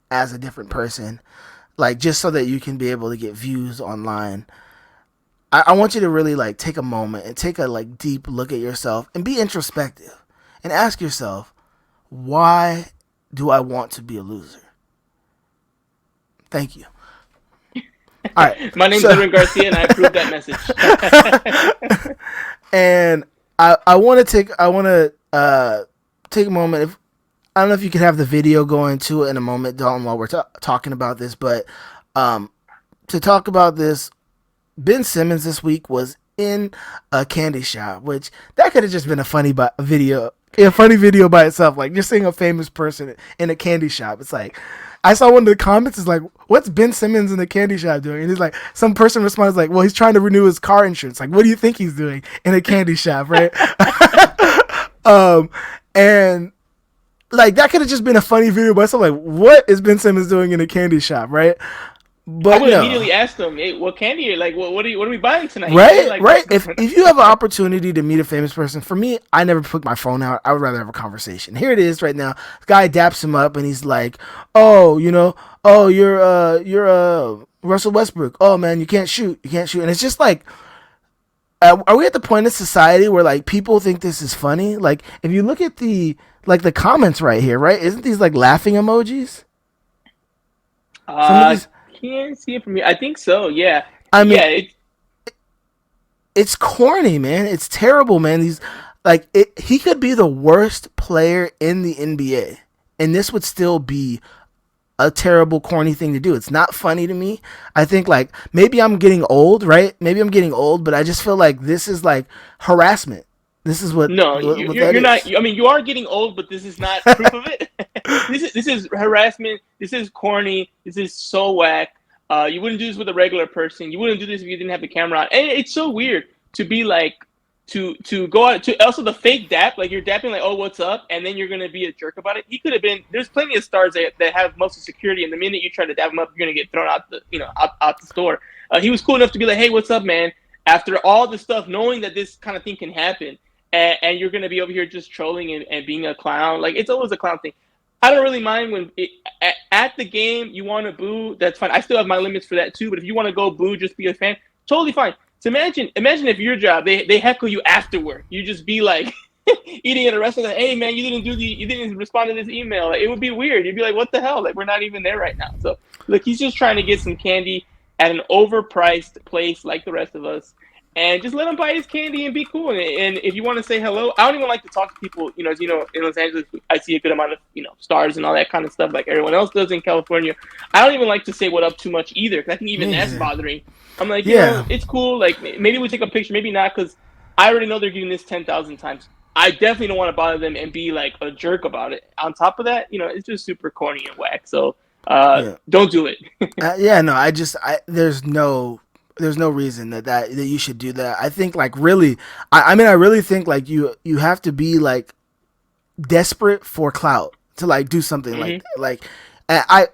as a different person, like just so that you can be able to get views online, I want you to really, like, take a moment and take a, like, deep look at yourself and be introspective and ask yourself, why do I want to be a loser? Thank you. All right. My name's Edwin Garcia, and I approve that message. And I want to take a moment. I don't know if you could have the video going to it in a moment, Dalton, while we're talking about this, but to talk about this, Ben Simmons this week was in a candy shop, which that could have just been a funny video by itself. Like, just seeing a famous person in a candy shop. It's like, I saw one of the comments is like, what's Ben Simmons in the candy shop doing? And he's like, some person responds like, well, he's trying to renew his car insurance. Like, what do you think he's doing in a candy shop, right? And like, that could have just been a funny video by itself. Like, what is Ben Simmons doing in a candy shop, right? But I would immediately ask them, hey, what candy? Like, what are we buying tonight? Right, like, right. If you have an opportunity to meet a famous person, for me, I never put my phone out. I would rather have a conversation. Here it is right now. The guy daps him up, and he's like, "Oh, you're Russell Westbrook. Oh man, you can't shoot. And it's just like, are we at the point in society where, like, people think this is funny? Like, if you look at the comments right here, right? Isn't these like laughing emojis? Can't see it from here. I think so. Yeah. I mean, it's corny, man. It's terrible, man. He could be the worst player in the NBA, and this would still be a terrible, corny thing to do. It's not funny to me. I think, like, maybe I'm getting old, right? But I just feel like this is like harassment. This is what. No, you're not. I mean, you are getting old, but this is not proof of it. This is harassment. This is corny. This is so whack. You wouldn't do this with a regular person. You wouldn't do this if you didn't have the camera on. And it's so weird to be like, to go out to also the fake dap, like you're dapping like, oh, what's up, and then you're gonna be a jerk about it. He could have been. There's plenty of stars that have most of security, and the minute you try to dap him up, you're gonna get thrown out the store. He was cool enough to be like, hey, what's up, man? After all the stuff, knowing that this kind of thing can happen. And you're going to be over here just trolling and being a clown. Like, it's always a clown thing. I don't really mind when at the game you want to boo. That's fine. I still have my limits for that too. But if you want to go boo, just be a fan. Totally fine. So imagine if your job they heckle you afterward. You just be like eating at a restaurant. Like, hey man, you didn't respond to this email. Like, it would be weird. You'd be like, what the hell? Like, we're not even there right now. So look, he's just trying to get some candy at an overpriced place like the rest of us. And just let him buy his candy and be cool. And if you want to say hello, I don't even like to talk to people. You know, as you know, in Los Angeles, I see a good amount of stars and all that kind of stuff, like everyone else does in California. I don't even like to say what up too much either, because I think even that's bothering. I'm like, you know, it's cool. Like, maybe we take a picture, maybe not, because I already know they're getting this 10,000 times. I definitely don't want to bother them and be like a jerk about it. On top of that, it's just super corny and whack. So don't do it. There's no reason that you should do that. I think like really, I really think like you have to be like desperate for clout to like do something like I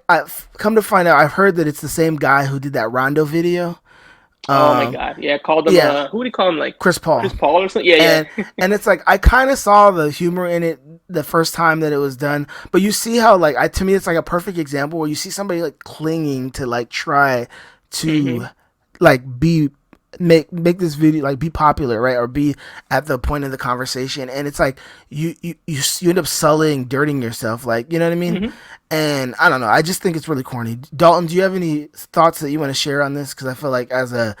come to find out, I've heard that it's the same guy who did that Rondo video. Oh my god, yeah, called him who would he call him, like Chris Paul or something? Yeah. And it's like I kind of saw the humor in it the first time that it was done, but you see how like to me it's like a perfect example where you see somebody like clinging to like try to like make this video like be popular, right, or be at the point of the conversation, and it's like you end up sullying, dirtying yourself, like, you know what I mean? And I don't know, I just think it's really corny. Dalton, do you have any thoughts that you want to share on this? Because I feel like as a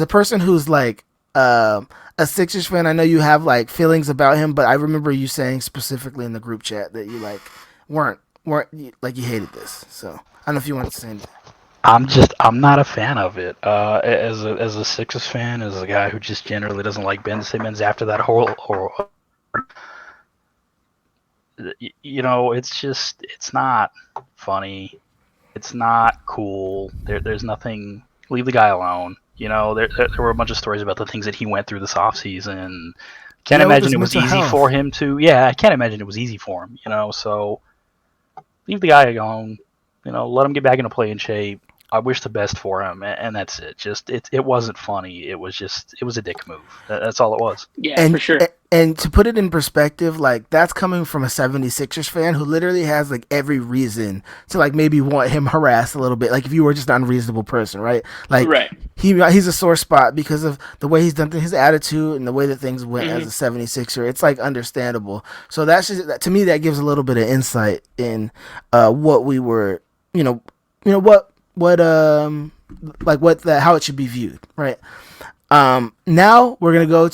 person who's like a Sixers fan, I know you have like feelings about him, but I remember you saying specifically in the group chat that you like weren't like you hated this. So I don't know if you want to say anything. I'm not a fan of it. As a Sixers fan, as a guy who just generally doesn't like Ben Simmons after that whole it's not funny. It's not cool. There's nothing. Leave the guy alone. There were a bunch of stories about the things that he went through this offseason. Can't imagine it was easy for him to. Yeah, I can't imagine it was easy for him. So leave the guy alone. Let him get back into playing shape. I wish the best for him, and that's it. Just it wasn't funny. It was a dick move. That's all it was. Yeah, for sure. And to put it in perspective, like that's coming from a 76ers fan who literally has like every reason to like maybe want him harassed a little bit. Like if you were just an unreasonable person, right? Like he's a sore spot because of the way he's done his attitude and the way that things went as a 76er. It's like understandable. So that's just, to me, that gives a little bit of insight in what we were, how it should be viewed, right? Now we're gonna go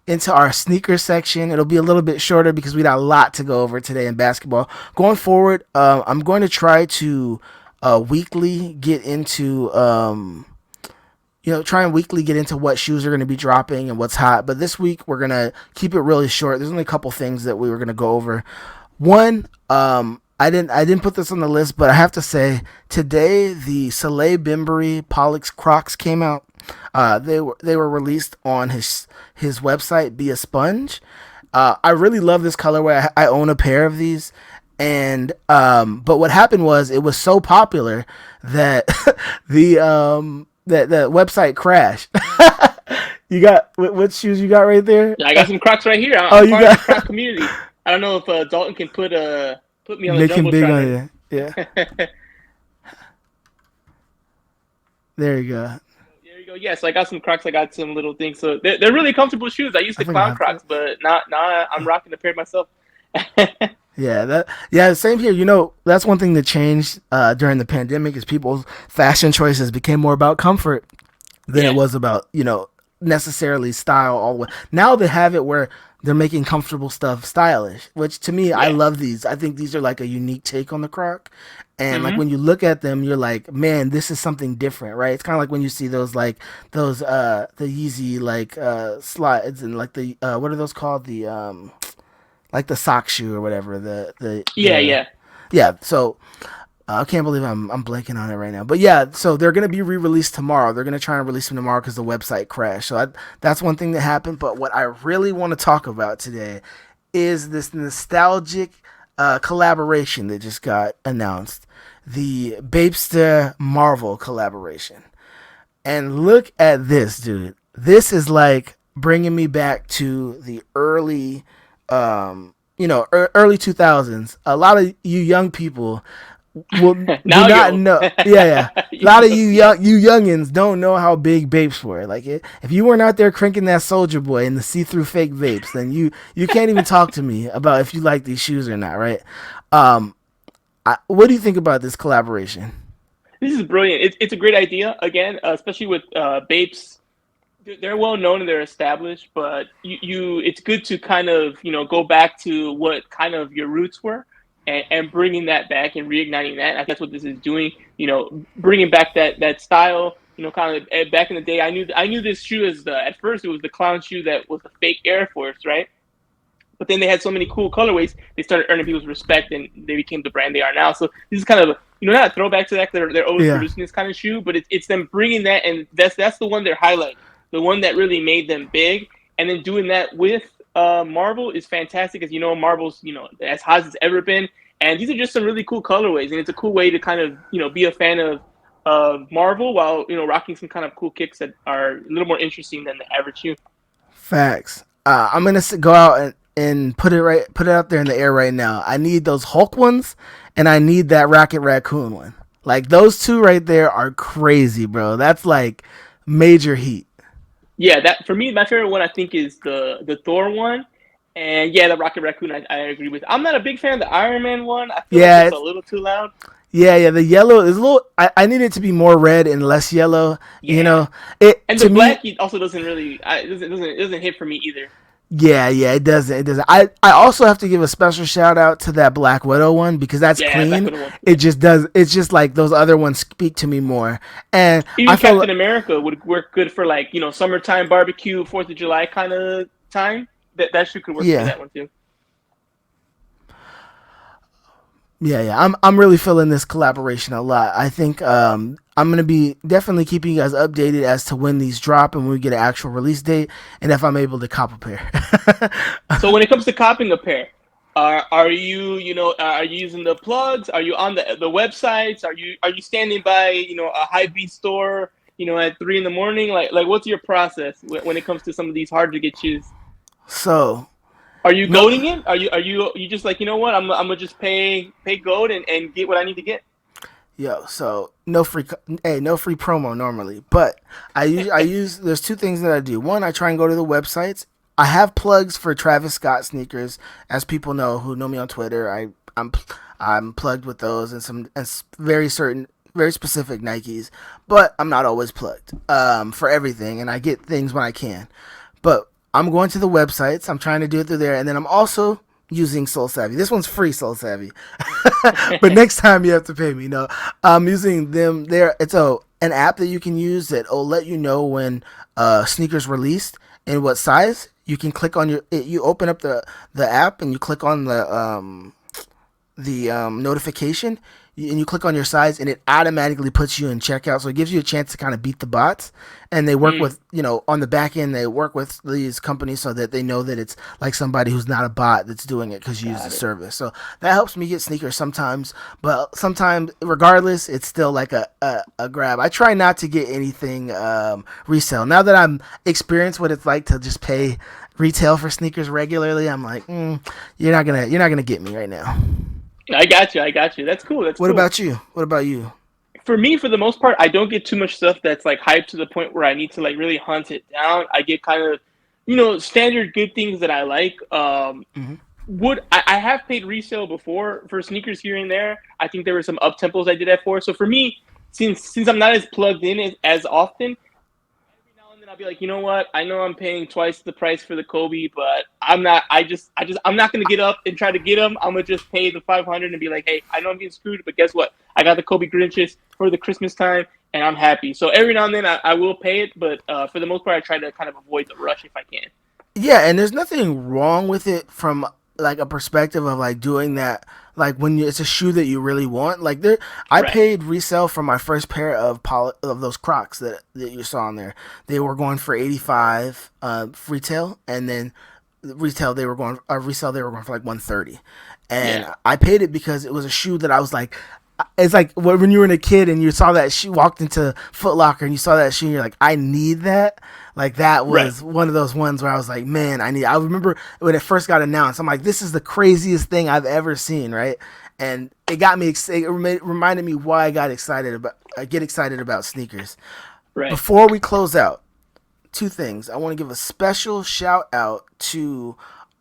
into our sneaker section. It'll be a little bit shorter because we got a lot to go over today in basketball. Going forward, I'm going to try to weekly get into weekly get into what shoes are going to be dropping and what's hot. But this week we're gonna keep it really short. There's only a couple things that we were gonna go over. One, I didn't put this on the list, but I have to say today the Soleil Bimbury Pollux Crocs came out. They were released on his website, Be a Sponge. I really love this colorway. I own a pair of these, and but what happened was it was so popular that the website crashed. You got what shoes you got right there? Yeah, I got some Crocs right here. I'm part of the Croc community. I don't know if Dalton can put me on the jumbotron. Yeah. There you go. Yeah, so I got some Crocs. I got some little things. So they're really comfortable shoes. I used to clown Crocs, but now I'm rocking a pair myself. Same here. That's one thing that changed during the pandemic is people's fashion choices became more about comfort than it was about necessarily style all the way. Now they have it where they're making comfortable stuff stylish, which to me, I love these. I think these are like a unique take on the Croc. And like when you look at them, you're like, man, this is something different, right? It's kind of like when you see those the Yeezy slides and like the what are those called? The like the sock shoe or whatever. Yeah. So I can't believe I'm blanking on it right now. But yeah, so they're going to be re-released tomorrow. They're going to try and release them tomorrow because the website crashed. So that's one thing that happened. But what I really want to talk about today is this nostalgic collaboration that just got announced. The BAPE Marvel collaboration. And look at this, dude. This is like bringing me back to the early early 2000s, a lot of you young people will do Now not yo. know. Yeah. A lot of you youngins don't know how big vapes were. Like if you weren't out there cranking that Soldier Boy and the see-through fake vapes, then you can't even talk to me about if you like these shoes or not, right? What do you think about this collaboration? This is brilliant. It's a great idea. Again, especially with Bapes, they're well known and they're established. But it's good to kind of go back to what kind of your roots were, and bringing that back and reigniting that. I think that's what this is doing. Bringing back that style. Kind of back in the day, I knew this shoe as at first it was the clown shoe that was the fake Air Force, right? But then they had so many cool colorways, they started earning people's respect, and they became the brand they are now. So this is kind of not a throwback to that. They're always producing this kind of shoe, but it's them bringing that, and that's the one they're highlighting, the one that really made them big. And then doing that with Marvel is fantastic, as Marvel's as hot as it's ever been, and these are just some really cool colorways, and it's a cool way to kind of be a fan of Marvel while rocking some kind of cool kicks that are a little more interesting than the average shoe. Facts. I'm gonna go out and put it out there in the air right now. I need those Hulk ones, and I need that Rocket Raccoon one. Like those two right there are crazy, bro. That's like major heat. Yeah, that for me, my favorite one I think is the Thor one, and yeah, the Rocket Raccoon. I agree with. I'm not a big fan of the Iron Man one. I feel like it's a little too loud. Yeah, the yellow is a little. I need it to be more red and less yellow. Yeah. And the black also doesn't really. It doesn't hit for me either. Yeah, it doesn't. I also have to give a special shout out to that Black Widow one because that's clean. It just does. It's just like those other ones speak to me more. And even Captain America would work good for summertime barbecue, 4th of July kind of time. That shoe could work for that one too. Yeah. I'm really feeling this collaboration a lot. I think I'm gonna be definitely keeping you guys updated as to when these drop and when we get an actual release date, and if I'm able to cop a pair. So when it comes to copping a pair, are you using the plugs? Are you on the websites? Are you standing by a high beat store at 3 a.m? Like what's your process when it comes to some of these hard to get shoes? So. Are you goading it? Are you just like, what? I'm gonna just pay gold and get what I need to get? Yo, so no free promo normally, but I use there's two things that I do. One, I try and go to the websites. I have plugs for Travis Scott sneakers, as people know who know me on Twitter. I'm plugged with those and very specific Nikes, but I'm not always plugged for everything, and I get things when I can. But I'm going to the websites. I'm trying to do it through there, and then I'm also using Soul Savvy. This one's free, Soul Savvy, but next time you have to pay me. No, I'm using them there. It's an app that you can use that will let you know when sneakers released and what size. You can click on you open up the app and you click on the notification. And you click on your size, and it automatically puts you in checkout. So it gives you a chance to kind of beat the bots. And they work with, on the back end, they work with these companies so that they know that it's like somebody who's not a bot that's doing it because you use the service. So that helps me get sneakers sometimes. But sometimes, regardless, it's still like a grab. I try not to get anything resale. Now that I'm experienced what it's like to just pay retail for sneakers regularly, I'm like, you're not gonna get me right now. I got you. That's cool. What about you? For me, for the most part, I don't get too much stuff that's like hyped to the point where I need to like really hunt it down. I get kind of, standard good things that I like. I have paid resale before for sneakers here and there. I think there were some up tempos I did that for. So for me, since I'm not as plugged in as often, every now and then I'll be like, you know what? I know I'm paying twice the price for the Kobe, but I'm not. I'm not gonna get up and try to get them. I'm gonna just pay the $500 and be like, hey, I know I'm getting screwed, but guess what? I got the Kobe Grinches for the Christmas time, and I'm happy. So every now and then I will pay it, but for the most part, I try to kind of avoid the rush if I can. Yeah, and there's nothing wrong with it from like a perspective of like doing that. Like when it's a shoe that you really want. Like I paid resale for my first pair of those Crocs that you saw on there. They were going for $85 retail, and then resale they were going for like $130. And I paid it because it was a shoe that I was like, it's like when you were a kid and you saw that shoe, walked into Foot Locker and you saw that shoe and you're like, I need that. Like that Right. was one of those ones where I was like, man, I remember when it first got announced. I'm like, this is the craziest thing I've ever seen, right? And it got me. It reminded me why I get excited about sneakers. Right. Before we close out, two things. I want to give a special shout out to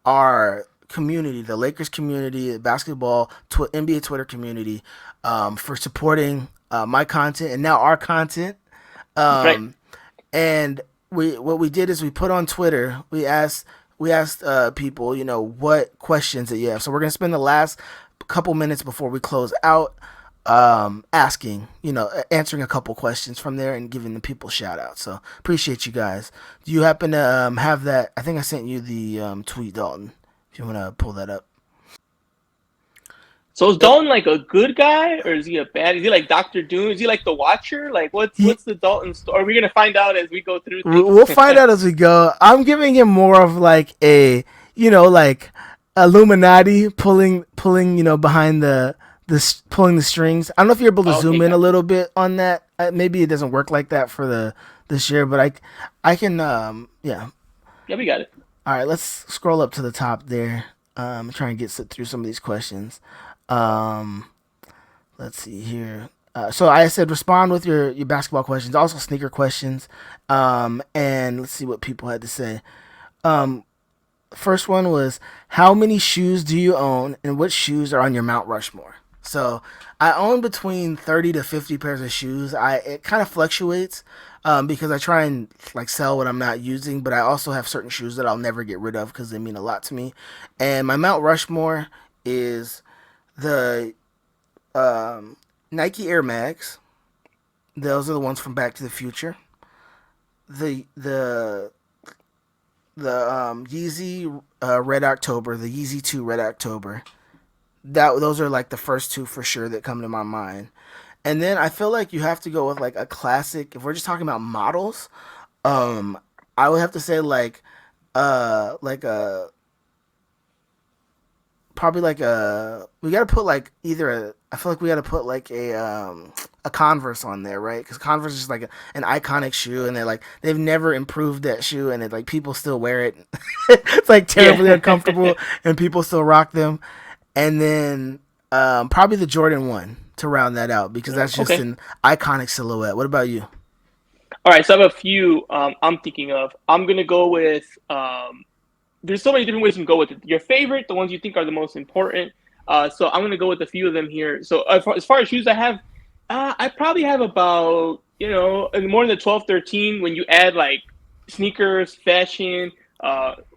our community, the Lakers community, the basketball, NBA Twitter community, for supporting my content and now our content. Right. And what we did is we put on Twitter. We asked people, what questions that you have. So we're gonna spend the last couple minutes before we close out, answering a couple questions from there and giving the people shout outs. So appreciate you guys. Do you happen to have that? I think I sent you the tweet, Dalton. If you want to pull that up. So is Dalton like a good guy, or is he a bad? Is he like Doctor Doom? Is he like the Watcher? Like what's the Dalton story? Are we gonna find out as we go through things? We'll find out as we go. I'm giving him more of like a, like Illuminati pulling, behind pulling the strings. I don't know if you're able to zoom in a little bit on that. Maybe it doesn't work like that for this year, but I can, yeah. Yeah, we got it. All right, let's scroll up to the top there. Try and get through some of these questions. Let's see here. So I said respond with your basketball questions, also sneaker questions, and let's see what people had to say. First one was, how many shoes do you own, and what shoes are on your Mount Rushmore? So I own between 30 to 50 pairs of shoes. It kind of fluctuates because I try and like sell what I'm not using, but I also have certain shoes that I'll never get rid of because they mean a lot to me. And my Mount Rushmore is the Nike Air Mags. Those are the ones from Back to the Future. The Yeezy Red October, the Yeezy 2 Red October. Those are like the first two for sure that come to my mind. And then I feel like you have to go with like a classic. If we're just talking about models, I would have to say like a probably like we got to put like I feel like we got to put like a Converse on there, right? Because Converse is like an iconic shoe, and they've never improved that shoe, and people still wear it. It's like terribly uncomfortable, and people still rock them. And then probably the Jordan 1 to round that out, because that's just an iconic silhouette. What about you? All right, so I have a few I'm thinking of. I'm going to go with there's so many different ways you can go with it. Your favorite, the ones you think are the most important. So I'm going to go with a few of them here. So as far as shoes I have, I probably have about, more than the 12, 13 when you add like sneakers, fashion,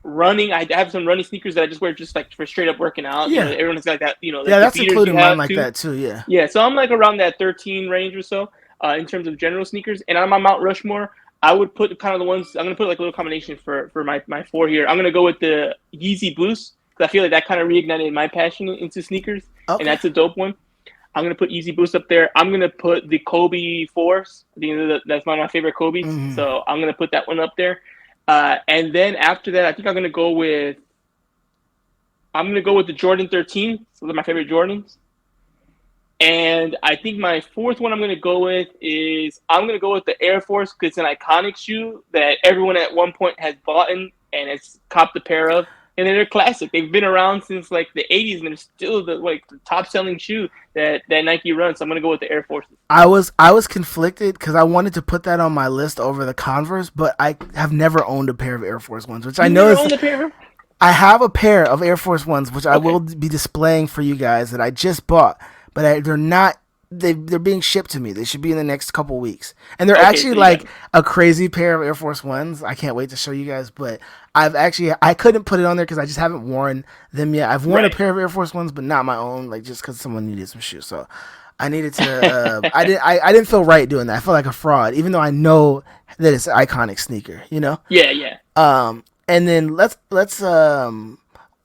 running. I have some running sneakers that I just wear just like for straight up working out. Yeah. Everyone's got that, yeah, that's including mine like that too, yeah. Yeah, so I'm like around that 13 range or so in terms of general sneakers. And on my Mount Rushmore, I would put kind of the ones, I'm going to put like a little combination for my four here. I'm going to go with the Yeezy Boost, because I feel like that kind of reignited my passion into sneakers, and that's a dope one. I'm going to put Yeezy Boost up there. I'm going to put the Kobe Force. I think that's one of my favorite Kobe's, so I'm going to put that one up there. And then after that, I think I'm going to go with the Jordan 13. So those are my favorite Jordans. And I think my fourth one I'm going to go with is the Air Force, because it's an iconic shoe that everyone at one point has bought and has copped a pair of. And they're classic. They've been around since like the 80s, and they're still the top selling shoe that Nike runs. So I'm going to go with the Air Forces. I was conflicted because I wanted to put that on my list over the Converse, but I have never owned a pair of Air Force Ones, which I know is. I have a pair of Air Force Ones, which I will be displaying for you guys that I just bought. But they're not. They're being shipped to me. They should be in the next couple weeks, and they're actually like a crazy pair of Air Force Ones. I can't wait to show you guys. But I couldn't put it on there because I just haven't worn them yet. I've worn a pair of Air Force Ones, but not my own, like just because someone needed some shoes. So I needed to. I didn't feel right doing that. I felt like a fraud, even though I know that it's an iconic sneaker. Yeah. And then let's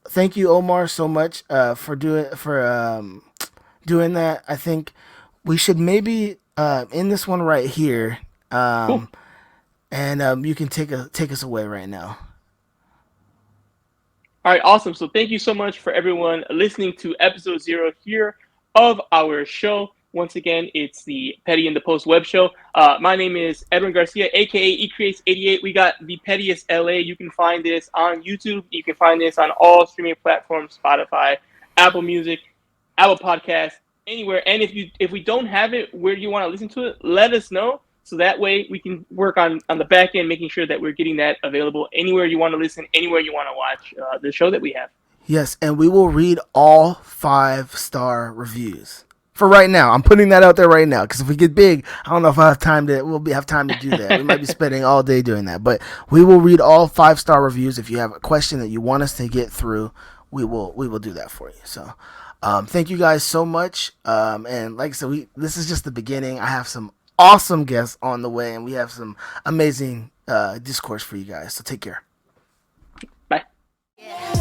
thank you, Omar, so much for doing that. I think we should maybe end this one right here, cool. And you can take us away right now. All right, awesome. So thank you so much for everyone listening to episode 0 here of our show. Once again, it's the Petty in the Post web show. My name is Edwin Garcia, aka eCreates88. We got the Pettiest LA. You can find this on YouTube. You can find this on all streaming platforms: Spotify, Apple Music, Apple Podcasts, anywhere. And if we don't have it where you want to listen to it, let us know. So that way we can work on the back end, making sure that we're getting that available anywhere you want to listen, anywhere you want to watch the show that we have. Yes, and we will read all 5-star reviews. For right now, I'm putting that out there right now, because if we get big, I don't know if I have time to. Have time to do that. We might be spending all day doing that, but we will read all 5-star reviews. If you have a question that you want us to get through, we will do that for you. So, thank you guys so much. And like I said, this is just the beginning. I have some awesome guests on the way, and we have some amazing discourse for you guys. So take care. Bye. Yeah.